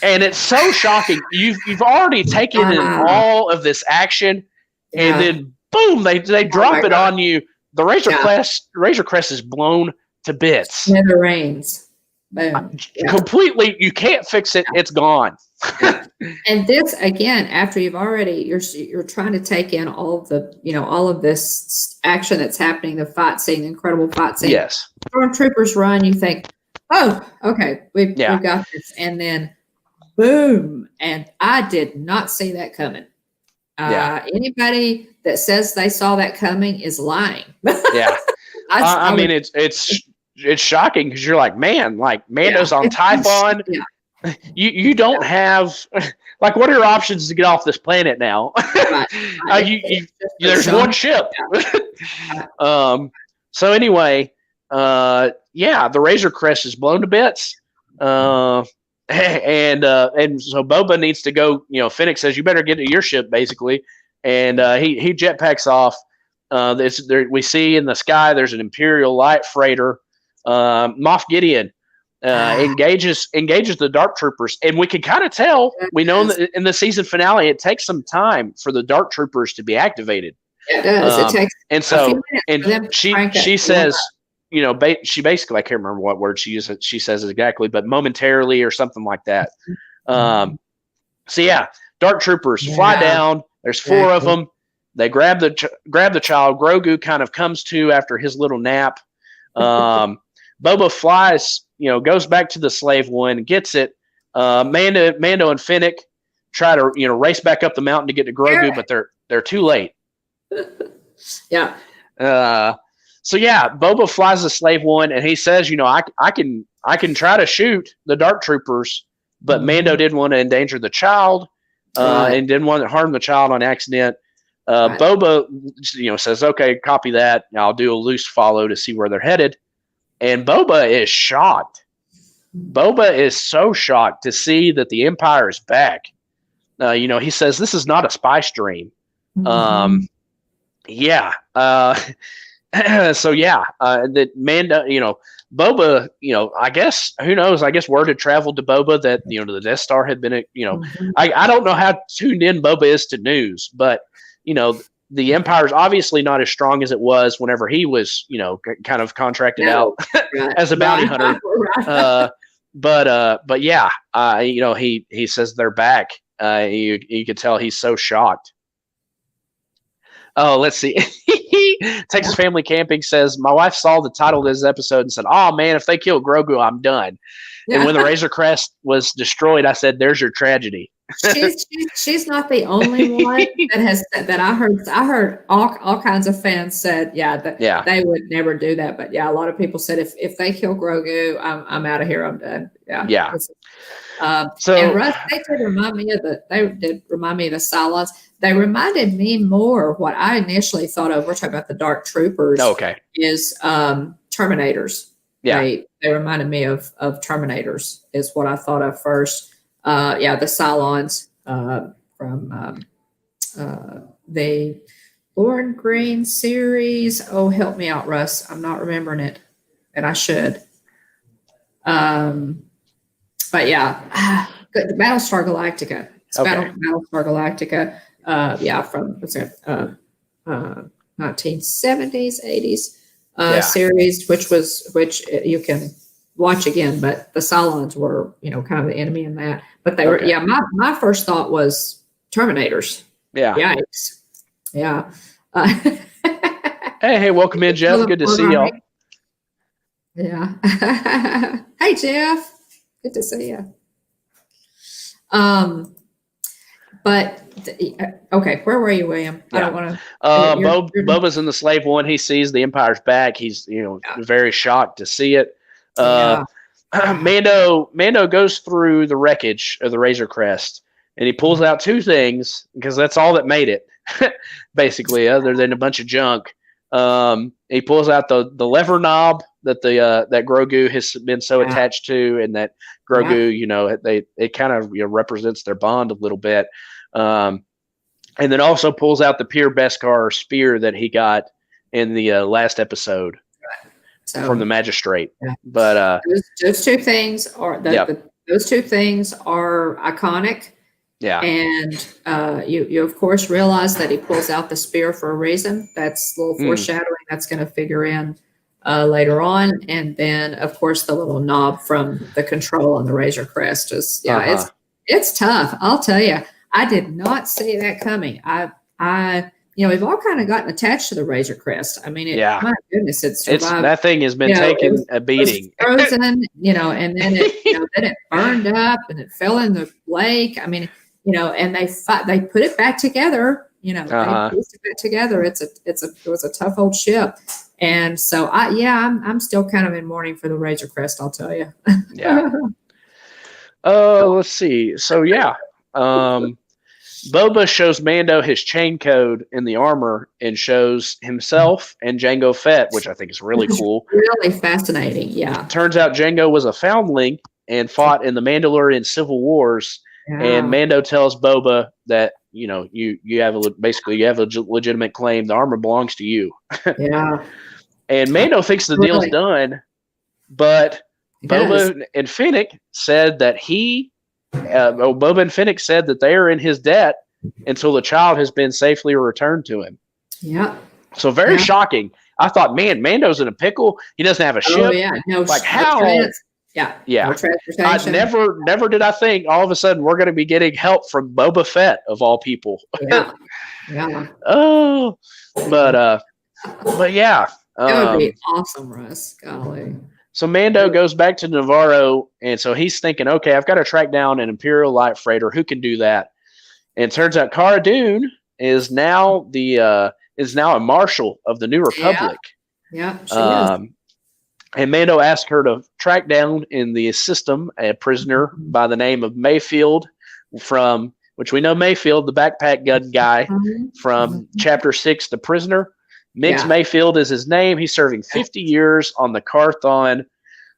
And it's so shocking. You've already taken in all of this action, and then boom, they drop it on you. The Razor Crest is blown to bits. Smithereens. Boom. Completely, you can't fix it. It's gone. And this again, after you're trying to take in all of this action that's happening, the fight scene, the incredible fight scene. Yes. Stormtroopers run. You think, oh, okay, we've got this, and then boom! And I did not see that coming. Anybody that says they saw that coming is lying. Yeah. I mean, it's shocking because you're like, man, like Mando's on Typhon. You don't have like, what are your options to get off this planet now? There's one ship. So anyway, the Razor Crest is blown to bits. And so Boba needs to go. Fennec says, "You better get to your ship," basically, and he jetpacks off. We see in the sky there's an Imperial light freighter. Moff Gideon engages the Dark Troopers, and we can kind of tell. We know in the season finale, it takes some time for the Dark Troopers to be activated. It does. It takes. And so, and she says, she basically, I can't remember what word she uses. She says exactly, but momentarily or something like that. So yeah, Dark Troopers fly down. There's 4 of them. They grab the child. Grogu kind of comes to after his little nap. Boba flies, goes back to the slave one, gets it. Mando and Fennec try to, race back up the mountain to get to Grogu, but they're too late. Yeah. So yeah, Boba flies the slave one, and he says, I can try to shoot the Dark Troopers, but Mando didn't want to endanger the child, and didn't want to harm the child on accident. Boba, says, okay, copy that. I'll do a loose follow to see where they're headed. And Boba is shocked. Boba is so shocked to see that the Empire is back. He says, this is not a spy stream. So that Mando, Boba, I guess, who knows? I guess word had traveled to Boba that, the Death Star had been, I don't know how tuned in Boba is to news, but, the Empire is obviously not as strong as it was whenever he was, kind of contracted out as a bounty hunter. But yeah, he says they're back. You could tell he's so shocked. Oh, let's see. Texas Family Camping says, my wife saw the title of this episode and said, oh man, if they kill Grogu, I'm done. And when the Razor Crest was destroyed, I said, there's your tragedy. she's not the only one that has that I heard all kinds of fans said, yeah, that Yeah. they would never do that. But yeah, a lot of people said if they kill Grogu, I'm out of here. I'm done. Yeah. Yeah. And So Russ, they did remind me of the Cylons. They reminded me more what I initially thought of. We're talking about the Dark Troopers. okay. Is Terminators. Yeah. They reminded me of Terminators is what I thought of first. The Cylons from the Lauren Green series. Oh, help me out, Russ. I'm not remembering it, and I should. But yeah, Battlestar Galactica. It's Okay. Battlestar Galactica. From what's it? 1970s, 80s series, which you can watch again. But the Cylons were, kind of the enemy in that. But they were, my first thought was Terminators. Yeah. Yikes. Yeah. Hey, welcome in, Jeff. Good to see y'all. Yeah. Hey, Jeff. Good to see you. But okay, where were you, William? Yeah. I don't want to. Boba's in the slave one. He sees the Empire's back. He's very shocked to see it. Mando goes through the wreckage of the Razor Crest, and he pulls out two things because that's all that made it, basically, other than a bunch of junk. He pulls out the lever knob that that Grogu has been so attached to, and that Grogu, it kind of represents their bond a little bit. And then also pulls out the Pure Beskar spear that he got in the last episode from the magistrate. Yeah. But those two things are those two things are iconic. Yeah. And you of course realize that he pulls out the spear for a reason. That's a little foreshadowing. That's going to figure in later on. And then of course the little knob from the control on the Razor Crest is it's tough. I'll tell you. I did not see that coming. We've all kind of gotten attached to the Razor Crest. I mean, my goodness, it's that thing has been taking a beating. It was frozen, and then it burned up and it fell in the lake. I mean, and they put it back together. They pieced it back together. It was a tough old ship, and so I'm still kind of in mourning for the Razor Crest. I'll tell you. Yeah. Let's see. So Boba shows Mando his chain code in the armor and shows himself and Jango Fett, which I think is really cool. Really fascinating, yeah. Turns out Jango was a foundling and fought in the Mandalorian Civil Wars. Yeah. And Mando tells Boba that you have a legitimate claim. The armor belongs to you. Yeah. And Mando thinks the deal's done, but Boba and Fennec said that Boba and Fennec said that they are in his debt until the child has been safely returned to him. Yeah. So very shocking. I thought, man, Mando's in a pickle. He doesn't have a ship. Oh yeah. No. How? Yeah. No transportation. Never did I think all of a sudden we're going to be getting help from Boba Fett of all people. Yeah. Yeah. Oh, but yeah. That would be awesome, Russ. Golly. So Mando goes back to Navarro, and so he's thinking, okay, I've got to track down an Imperial light freighter. Who can do that? And it turns out Cara Dune is now a marshal of the New Republic. Yeah, she is. And Mando asked her to track down in the system a prisoner by the name of Mayfield, which we know Mayfield, the backpack gun guy from Chapter 6, The Prisoner. Mix Mayfield is his name. He's serving 50 years on the Carthon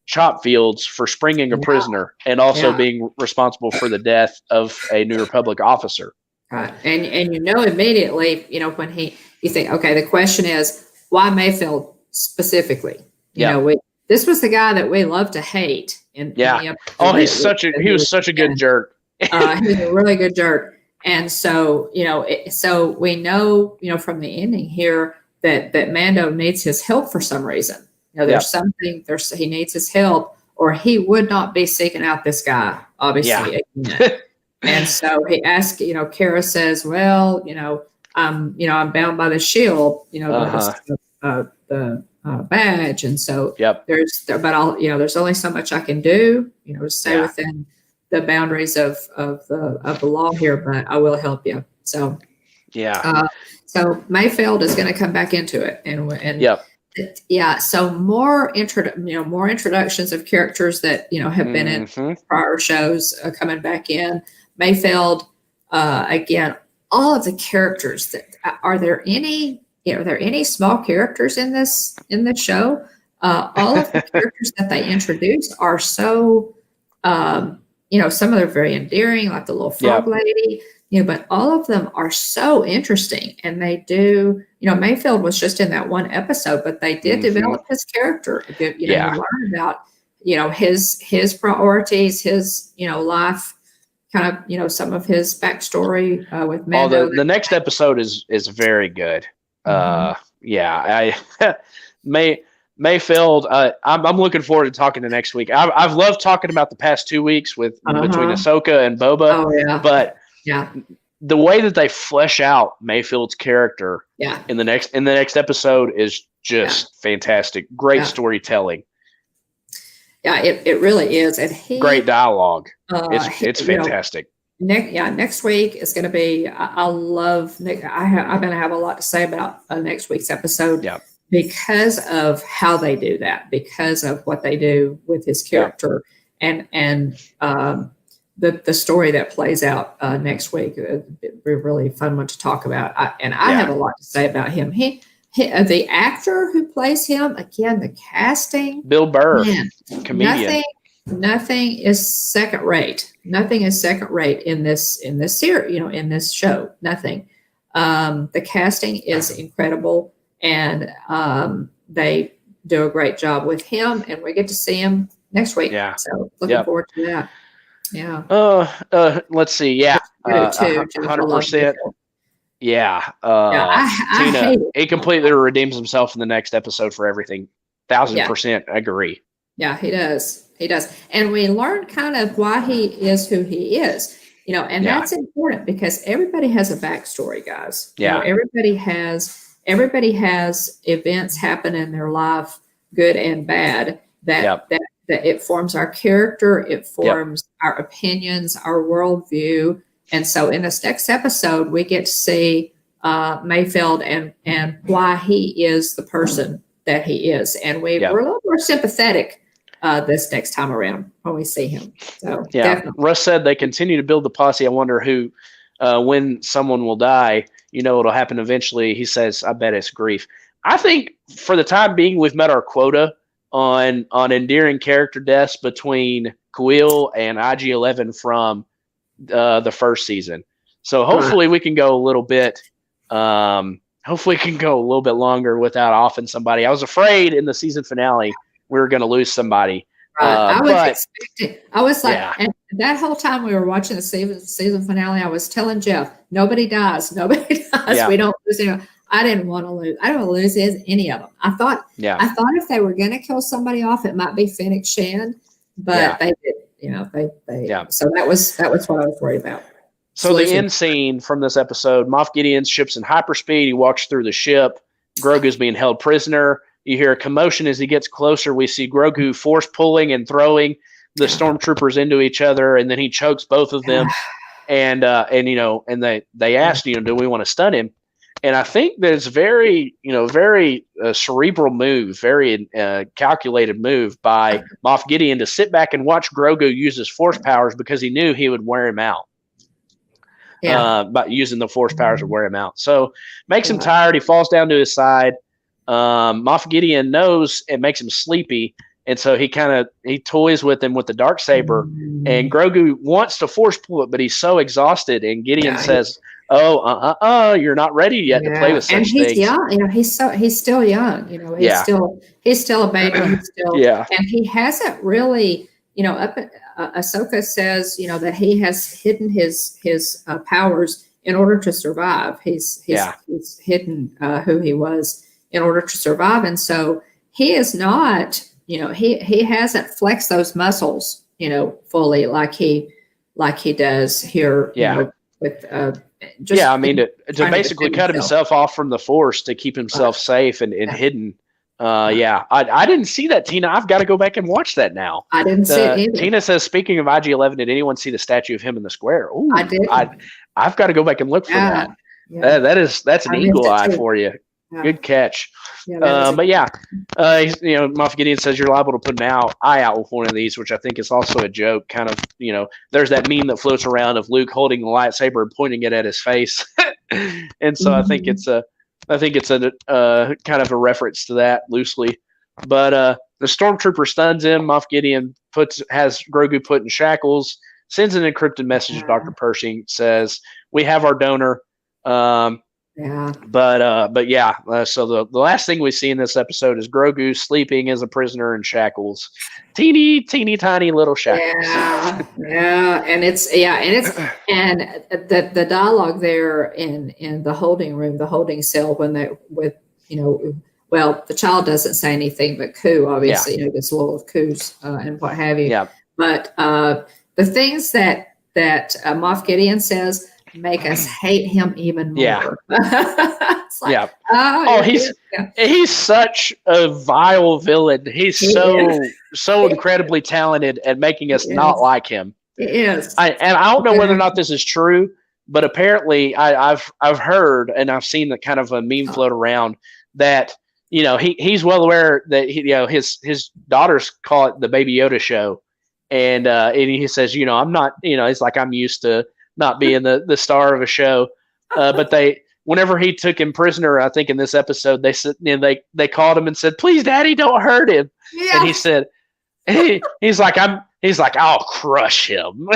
chop fields for springing a prisoner and also being responsible for the death of a New Republic officer. Right. And immediately, when you think, okay, the question is, why Mayfield specifically? This was the guy that we love to hate. He was such a good jerk. He was a really good jerk. And so, so we know, from the ending here, that Mando needs his help for some reason. He needs his help, or he would not be seeking out this guy, obviously. Yeah. And so he asks, Kara says, well, I'm bound by the shield, the badge. And so there's only so much I can do, to stay within the boundaries of the law here, but I will help you. So Yeah. So Mayfeld is going to come back into it, and Yep. yeah. So more introductions of characters that have been in prior shows coming back in. Mayfeld again. All of the characters that are there any small characters in this show? All of the characters that they introduced are so some of them are very endearing, like the little frog lady. But all of them are so interesting, and they do. Mayfield was just in that one episode, but they did develop his character. You learn about his priorities, his life, kind of some of his backstory with Mando. The next episode is very good. Yeah, Mayfield. I'm looking forward to talking to next week. I've loved talking about the past 2 weeks with between Ahsoka and Boba. Oh yeah, but the way that they flesh out Mayfield's character in the next episode is just fantastic. Great storytelling. Yeah, it really is, and great dialogue. It's fantastic. Next week is going to be. I love Nick. I'm going to have a lot to say about next week's episode. Yeah. Because of how they do that, because of what they do with his character, and the story that plays out next week. It'll be a really fun one to talk about. I have a lot to say about him. He the actor who plays him, again, the casting. Bill Burr, comedian. Nothing is second rate. Nothing is second rate in this series. In this show, nothing. The casting is incredible. And they do a great job with him, and we get to see him next week. Yeah. So looking forward to that. Yeah. Let's see. Yeah. 100%. Yeah. Tina, he completely redeems himself in the next episode for everything. 1,000% agree. Yeah, he does. He does. And we learn kind of why he is who he is. And that's important because everybody has a backstory, guys. Yeah. Everybody has events happen in their life, good and bad, that it forms our character, it forms our opinions, our worldview. And so in this next episode, we get to see Mayfeld and why he is the person that he is. And we're a little more sympathetic this next time around when we see him. So definitely. Russ said they continue to build the posse. I wonder who, when someone will die, it'll happen eventually. He says, I bet it's Grief. I think for the time being, we've met our quota on endearing character deaths between Kuil and IG-11 from the first season. So hopefully we can go a little bit, longer without offing somebody. I was afraid in the season finale we were going to lose somebody. I was like, and that whole time we were watching the season finale, I was telling Jeff, nobody dies. Yeah. We don't lose anyone. I didn't want to lose. I don't want to lose any of them. I thought if they were going to kill somebody off, it might be Fennec Shand, but they did. So that was what I was worried about. So the end scene from this episode, Moff Gideon's ship's in hyperspeed. He walks through the ship. Grogu's being held prisoner. You hear a commotion as he gets closer. We see Grogu force pulling and throwing the stormtroopers into each other, and then he chokes both of them. And they asked, do we want to stun him? And I think that it's very cerebral move, very calculated move by Moff Gideon to sit back and watch Grogu use his force powers because he knew he would wear him out. By using the force powers to wear him out. So makes him tired. He falls down to his side. Moff Gideon knows it makes him sleepy, and so he toys with him with the Darksaber, and Grogu wants to force pull it, but he's so exhausted, and Gideon says, you're not ready yet to play with such things. And he's young, he's still young, he's still a baby, and he hasn't really, Ahsoka says, that he has hidden his powers in order to survive. He's hidden who he was in order to survive. And so he is not, he hasn't flexed those muscles, fully like he does here. With to basically cut himself off from the Force to keep himself safe and hidden Yeah, I didn't see that, Tina. I've got to go back and watch that now. I didn't see it either. Tina says, speaking of IG-11, did anyone see the statue of him in the square? Ooh, I did. I've got to go back and look for that. Yeah. That's an eagle eye for you. Yeah. Good catch. Yeah, but yeah, Moff Gideon says you're liable to put an eye out with one of these, which I think is also a joke. Kind of, there's that meme that floats around of Luke holding the lightsaber and pointing it at his face, and so I think it's a kind of a reference to that loosely. But the stormtrooper stuns him. Moff Gideon has Grogu put in shackles, sends an encrypted message to Dr. Pershing, says, "We have our donor." But yeah. So the last thing we see in this episode is Grogu sleeping as a prisoner in shackles, teeny tiny little shackles. And the dialogue there in the holding room, the holding cell, when the child doesn't say anything, but Ku obviously gets low of Ku's and what have you. Yeah. But the things that Moff Gideon says make us hate him even more. Yeah. It's like, he's such a vile villain. He's so incredibly talented at making us not like him. He is. I don't know whether or not this is true, but apparently I've heard and I've seen the kind of a meme float around that he's well aware that his daughters call it the Baby Yoda show, and he says I'm not it's like I'm used to not being the star of a show, but whenever he took him prisoner, I think in this episode they said they called him and said, "Please, Daddy, don't hurt him," and he said he's like I'll crush him.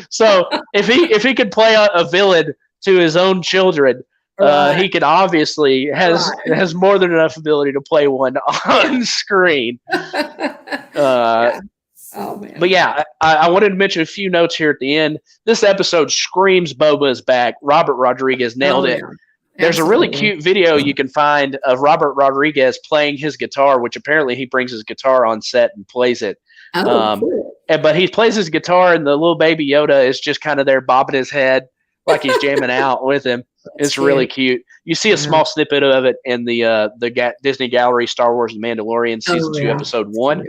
So if he could play a villain to his own children. He can obviously has more than enough ability to play one on screen. Oh man! But yeah, I wanted to mention a few notes here at the end. This episode screams Boba is back. Robert Rodriguez nailed it. There's a really cute video you can find of Robert Rodriguez playing his guitar, which apparently he brings his guitar on set and plays it. Cool. But he plays his guitar, and the little baby Yoda is just kind of there bobbing his head like he's jamming out with him. It's really cute. You see a small snippet of it in the Disney Gallery Star Wars The Mandalorian Season 2, Episode 1.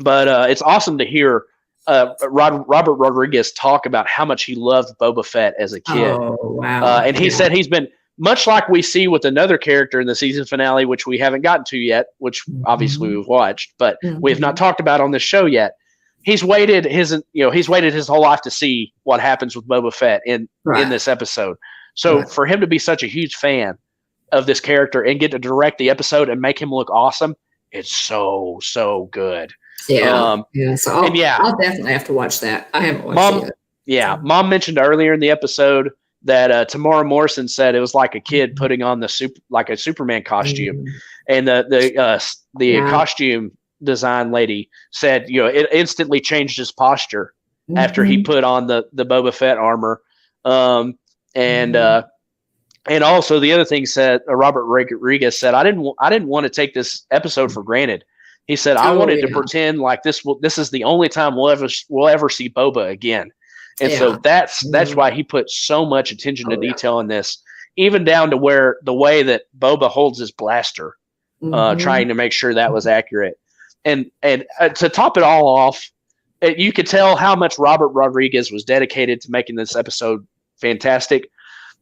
But it's awesome to hear Robert Rodriguez talk about how much he loved Boba Fett as a kid. Oh, wow. And he said he's been, much like we see with another character in the season finale, which we haven't gotten to yet, which obviously we've watched, but we have not talked about on this show yet. He's waited his whole life to see what happens with Boba Fett in this episode. So for him to be such a huge fan of this character and get to direct the episode and make him look awesome, it's so good. So I'll definitely have to watch that. I haven't watched it yet. Yeah, Mom mentioned earlier in the episode that Tamara Morrison said it was like a kid putting on a Superman costume, and the costume design lady said it instantly changed his posture after he put on the Boba Fett armor, and also the other thing said Robert Rodriguez said I didn't want to take this episode for granted. He said I wanted to pretend like this is the only time we'll ever see Boba again, and so that's why he put so much attention to detail in this, even down to where the way that Boba holds his blaster, trying to make sure that was accurate. And to top it all off, you could tell how much Robert Rodriguez was dedicated to making this episode fantastic.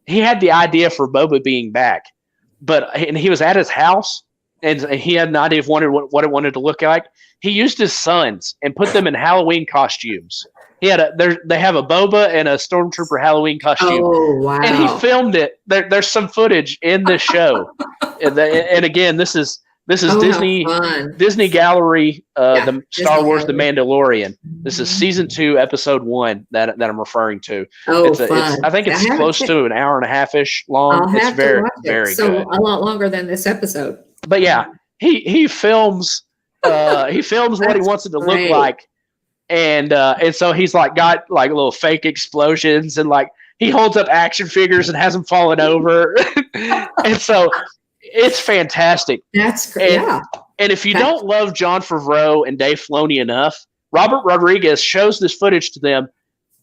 He had the idea for Boba being back, and he was at his house, and he had an idea of what it wanted to look like. He used his sons and put them in Halloween costumes. They have a Boba and a Stormtrooper Halloween costume. Oh, wow. And he filmed it. There's some footage in this show. and again, this is Disney Gallery, the Star Wars The Mandalorian. This is Season 2, Episode 1 that I'm referring to. I think it's close to an hour and a half-ish long. It's very good. So a lot longer than this episode. But yeah, he films what he wants it to look like. And so he's got little fake explosions, and he holds up action figures and has them falling over. And so it's fantastic. That's great. And if you don't love Jon Favreau and Dave Filoni enough, Robert Rodriguez shows this footage to them,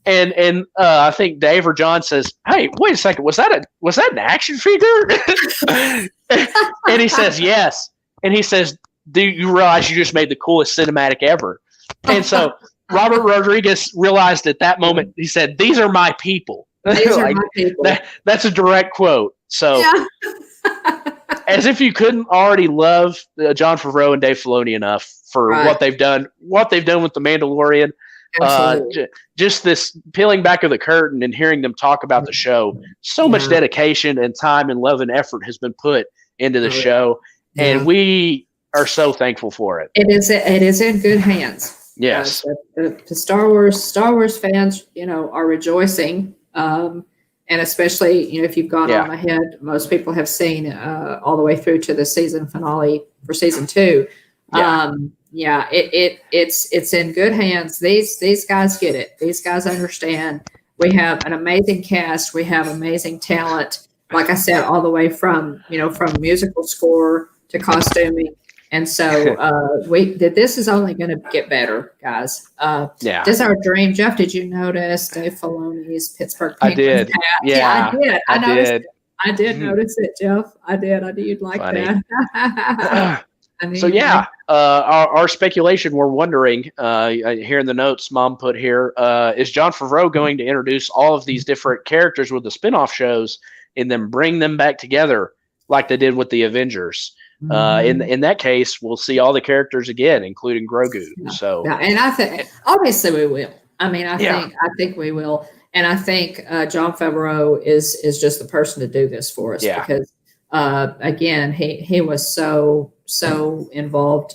and I think Dave or John says, "Hey, wait a second, was that an action figure?" And he says, yes. And he says, do you realize you just made the coolest cinematic ever? And so Robert Rodriguez realized at that moment, he said, these are my people. These are my people. That's a direct quote. So as if you couldn't already love Jon Favreau and Dave Filoni enough for what they've done with The Mandalorian. Just this peeling back of the curtain and hearing them talk about the show. So much dedication and time and love and effort has been put into the show. And we are so thankful for it. It is in good hands. Yes. The Star Wars fans, are rejoicing. And especially, if you've gone on ahead, most people have seen all the way through to the season finale for season 2. It's in good hands. These guys get it. These guys understand. We have an amazing cast. We have amazing talent. Like I said, all the way from musical score to costuming. And so this is only going to get better, guys. This is our dream. Jeff, did you notice Dave Filoni's Pittsburgh Penguins hat? Yeah, I did. I noticed it. I did notice it, Jeff. I did. I knew you'd like that. Our speculation, we're wondering, here in the notes Mom put here, is Jon Favreau going to introduce all of these different characters with the spinoff shows and then bring them back together like they did with the Avengers? In that case, we'll see all the characters again, including Grogu. And I think obviously we will. I mean, I think we will, and I think Jon Favreau is just the person to do this for us because again, he was so involved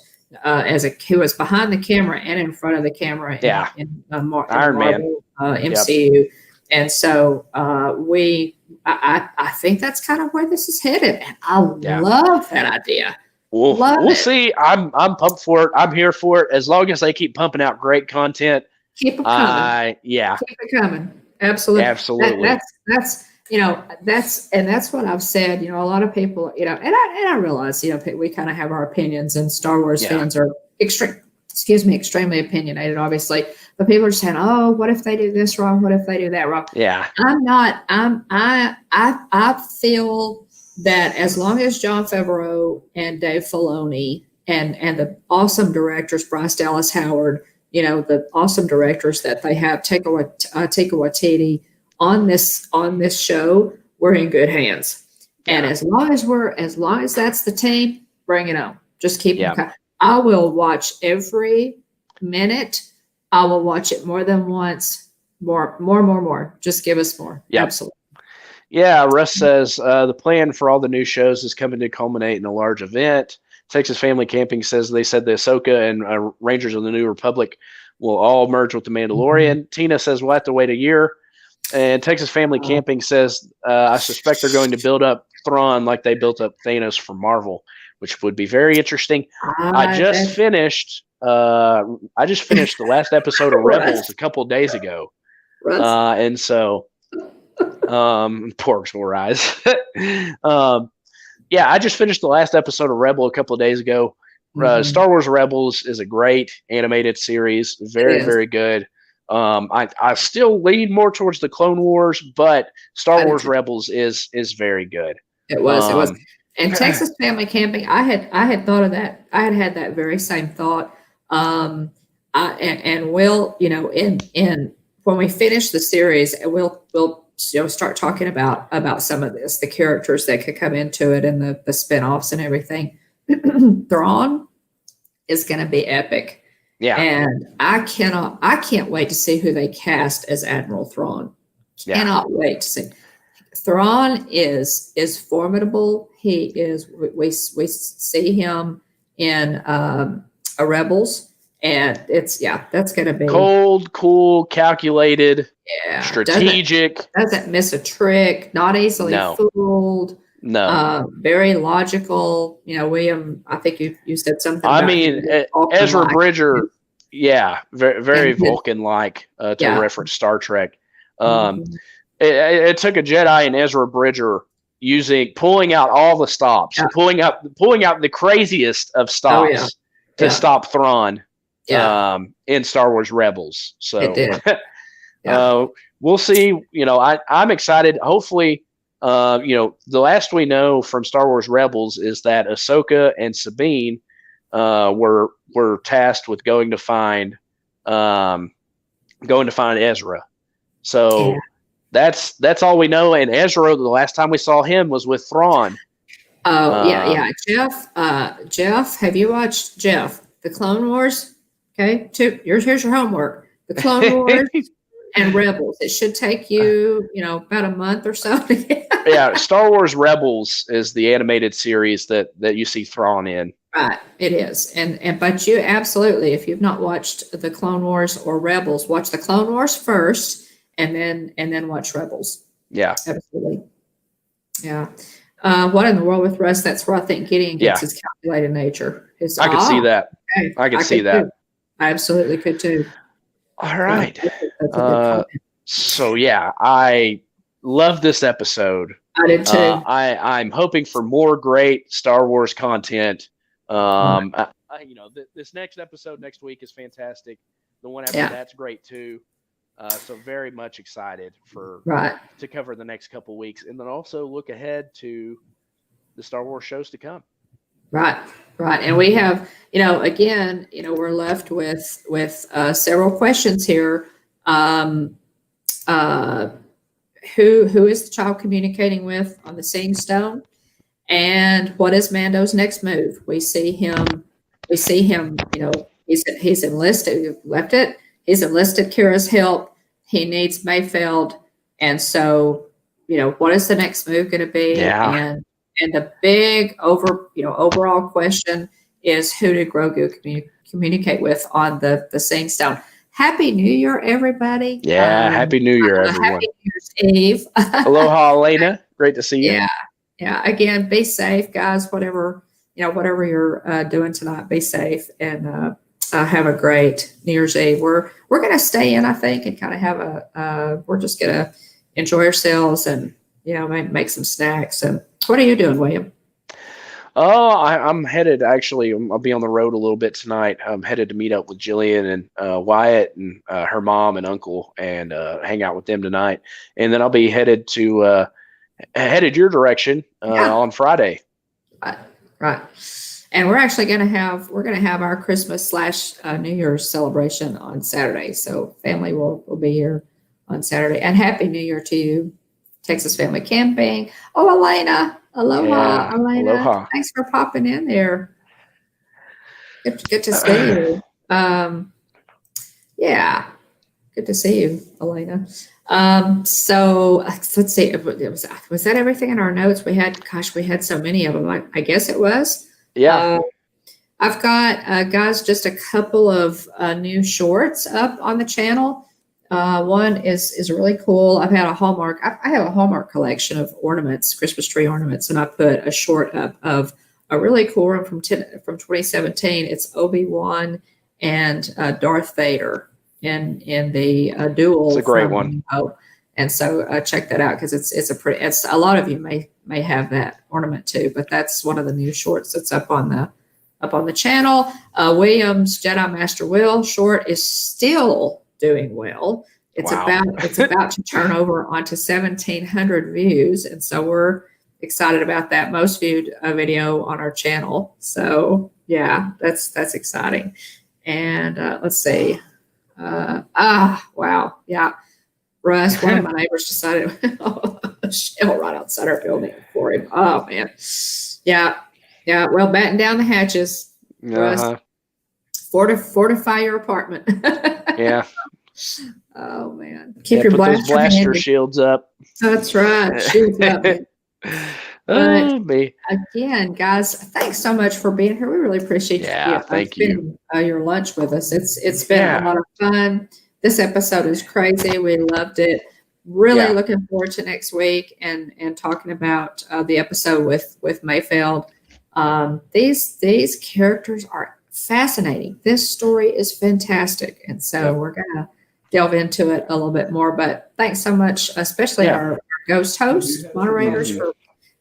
he was behind the camera and in front of the camera in Iron Man MCU, and so I think that's kind of where this is headed, and I love that idea. We'll see. I'm pumped for it. I'm here for it as long as they keep pumping out great content. Keep it coming. Keep it coming. Absolutely. That's what I've said. A lot of people, and I realize, we kind of have our opinions, and Star Wars fans are extremely opinionated, obviously. But people are saying, "Oh, what if they do this wrong? What if they do that wrong?" Yeah, I feel that as long as Jon Favreau and Dave Filoni and the awesome directors, Bryce Dallas Howard, the awesome directors that they have, Taika Waititi on this show, we're in good hands. And as long as that's the team, bring it on. Just keep them coming. I will watch every minute. I will watch it more than once. More. Just give us more. Yep. Absolutely. Yeah, Russ says the plan for all the new shows is coming to culminate in a large event. Texas Family Camping says they said the Ahsoka and Rangers of the New Republic will all merge with the Mandalorian. Mm-hmm. Tina says we'll have to wait a year. And Texas Family Camping says I suspect they're going to build up Thrawn like they built up Thanos for Marvel, which would be very interesting. I just finished the last episode of Rebels a couple of days ago. And so porks will rise. I just finished the last episode of Rebel a couple of days ago. Star Wars Rebels is a great animated series. Very good. I still lean more towards the Clone Wars, but Star Wars Rebels is very good. It was. And Texas Family Camping, I had thought of that. I had that very same thought. And we'll, in when we finish the series, we'll start talking about some of this, the characters that could come into it and the spinoffs and everything. Thrawn is going to be epic. Yeah. And I can't wait to see who they cast as Admiral Thrawn. Cannot wait to see. Thrawn is formidable. He is. We see him in a Rebels, and that's going to be cold, cool, calculated, strategic. Doesn't miss a trick. Not easily fooled. No. Very logical. William, I think you said something. I mean, Ezra Bridger. Yeah, very Vulcan-like to reference Star Trek. It took a Jedi and Ezra Bridger pulling out all the stops, pulling out the craziest of stops to stop Thrawn in Star Wars Rebels. So it did. we'll see. I'm excited. Hopefully, The last we know from Star Wars Rebels is that Ahsoka and Sabine were tasked with going to find Ezra. So that's all we know. And Ezra, the last time we saw him was with Thrawn. Oh, yeah. Jeff, have you watched Jeff, the Clone Wars? Okay, here's your homework. The Clone Wars and Rebels. It should take you, about a month or so. Yeah, Star Wars Rebels is the animated series that you see Thrawn in. Right, it is. But you absolutely, if you've not watched the Clone Wars or Rebels, watch the Clone Wars first and then watch Rebels. Yeah. Absolutely. Yeah. What in the world with Russ? That's where I think Gideon gets his calculated nature. I could see that. Okay. I could see that. Too. I absolutely could too. All right. So yeah, I love this episode. I did too. I'm hoping for more great Star Wars content. This next episode next week is fantastic. The one after that's great too. So very much excited to cover the next couple weeks, and then also look ahead to the Star Wars shows to come. Right. And we have, again, we're left with several questions here. Who is the child communicating with on the Seeing Stone? And what is Mando's next move? We see him, he's enlisted, we've left it. He's enlisted Kira's help. He needs Mayfeld. And so, what is the next move going to be? Yeah. And the big overall question is, who did Grogu communicate with on the Seeing Stone? Happy New Year, everybody. Yeah. Happy New Year, everyone. Happy New Year's Eve. Aloha, Elena. Great to see you. Yeah. Again, be safe, guys. Whatever you're doing tonight, be safe and have a great New Year's Eve. We're going to stay in, I think, and kind of have we're just going to enjoy ourselves and, make some snacks. And what are you doing, William? I'm headed, actually, I'll be on the road a little bit tonight. I'm headed to meet up with Jillian and Wyatt and her mom and uncle and hang out with them tonight. And then I'll be headed your direction on Friday. Right. And we're actually going to have our Christmas / New Year's celebration on Saturday. So family will be here on Saturday. And Happy New Year to you, Texas Family Camping. Oh, Elena. Aloha, Elena. Aloha. Thanks for popping in there. Good to see you. Good to see you, Elena. So let's see. Was that everything in our notes? We had so many of them. I guess it was. Yeah. I've got, guys, just a couple of new shorts up on the channel. One is really cool. I've had a Hallmark. I have a Hallmark collection of ornaments, Christmas tree ornaments, and I put a short up of a really cool one from 2017. It's Obi-Wan and Darth Vader in the duel. It's a great one. And so check that out because it's a lot of you may have that ornament too, but that's one of the new shorts that's up on the channel. William's Jedi Master Will short is still doing well. It's about to turn over onto 1,700 views, and so we're excited about that. Most viewed video on our channel. So yeah, that's exciting. And let's see. Wow, yeah. Russ, one of my neighbors decided a shell right outside our building for him. Oh man, yeah. Well, batten down the hatches, Russ. Fortify your apartment. Yeah. Oh man, keep your put those blaster shields up. That's right, shields up. Me. Again, guys, thanks so much for being here. We really appreciate thank you. Your lunch with us. It's been a lot of fun. This episode is crazy. We loved it. Really looking forward to next week and talking about the episode with Mayfeld. These characters are fascinating. This story is fantastic, and so we're gonna delve into it a little bit more. But thanks so much, especially our ghost hosts, moderators, for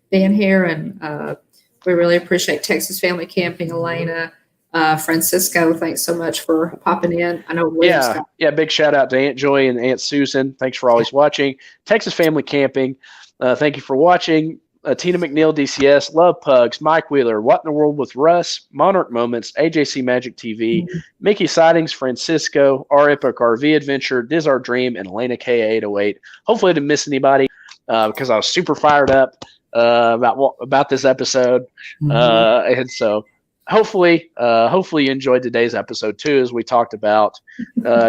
being here, and we really appreciate Texas Family Camping, Elena, Francisco. Thanks so much for popping in. I know. Big shout out to Aunt Joy and Aunt Susan. Thanks for always watching. Texas Family Camping. Thank you for watching. Tina McNeil, DCS, Love Pugs, Mike Wheeler, What in the World with Russ, Monarch Moments, AJC Magic TV, Mickey Sightings, Francisco, R Epic RV Adventure, Diz Our Dream, and Elena K808. Hopefully I didn't miss anybody because I was super fired up about this episode. And so hopefully you enjoyed today's episode too, as we talked about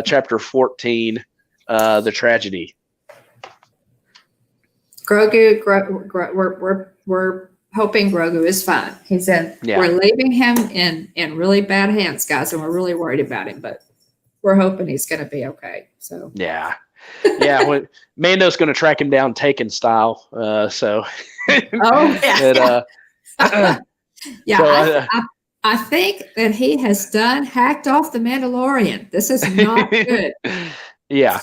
chapter 14, the tragedy. Grogu, we're hoping Grogu is fine. He said we're leaving him in really bad hands, guys, and we're really worried about him, but we're hoping he's going to be okay. So yeah. When Mando's going to track him down, Taken style. So I think that he has hacked off the Mandalorian. This is not good. Yeah.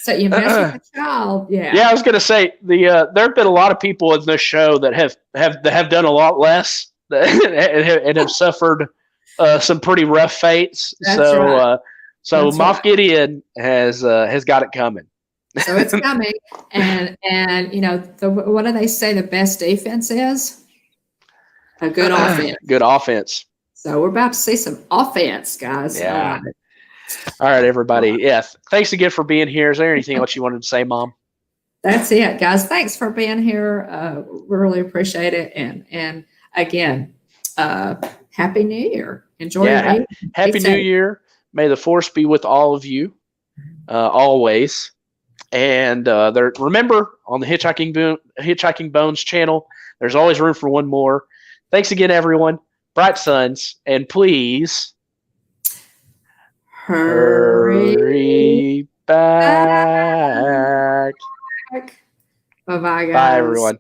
So you mess with the child, Yeah, I was going to say there have been a lot of people in this show that have done a lot less and have suffered some pretty rough fates. That's right. So Moff Gideon has got it coming. So it's coming, and what do they say? The best defense is a good offense. Good offense. So we're about to see some offense, guys. Yeah. All right, everybody. Yeah. Thanks again for being here. Is there anything else you wanted to say, Mom? That's it, guys. Thanks for being here. We really appreciate it. And again, Happy New Year. Enjoy your evening. Happy New Year. May the force be with all of you, always. And remember, on the Hitchhiking Bones channel, there's always room for one more. Thanks again, everyone. Bright suns, and please hurry back. Bye-bye, guys. Bye, everyone.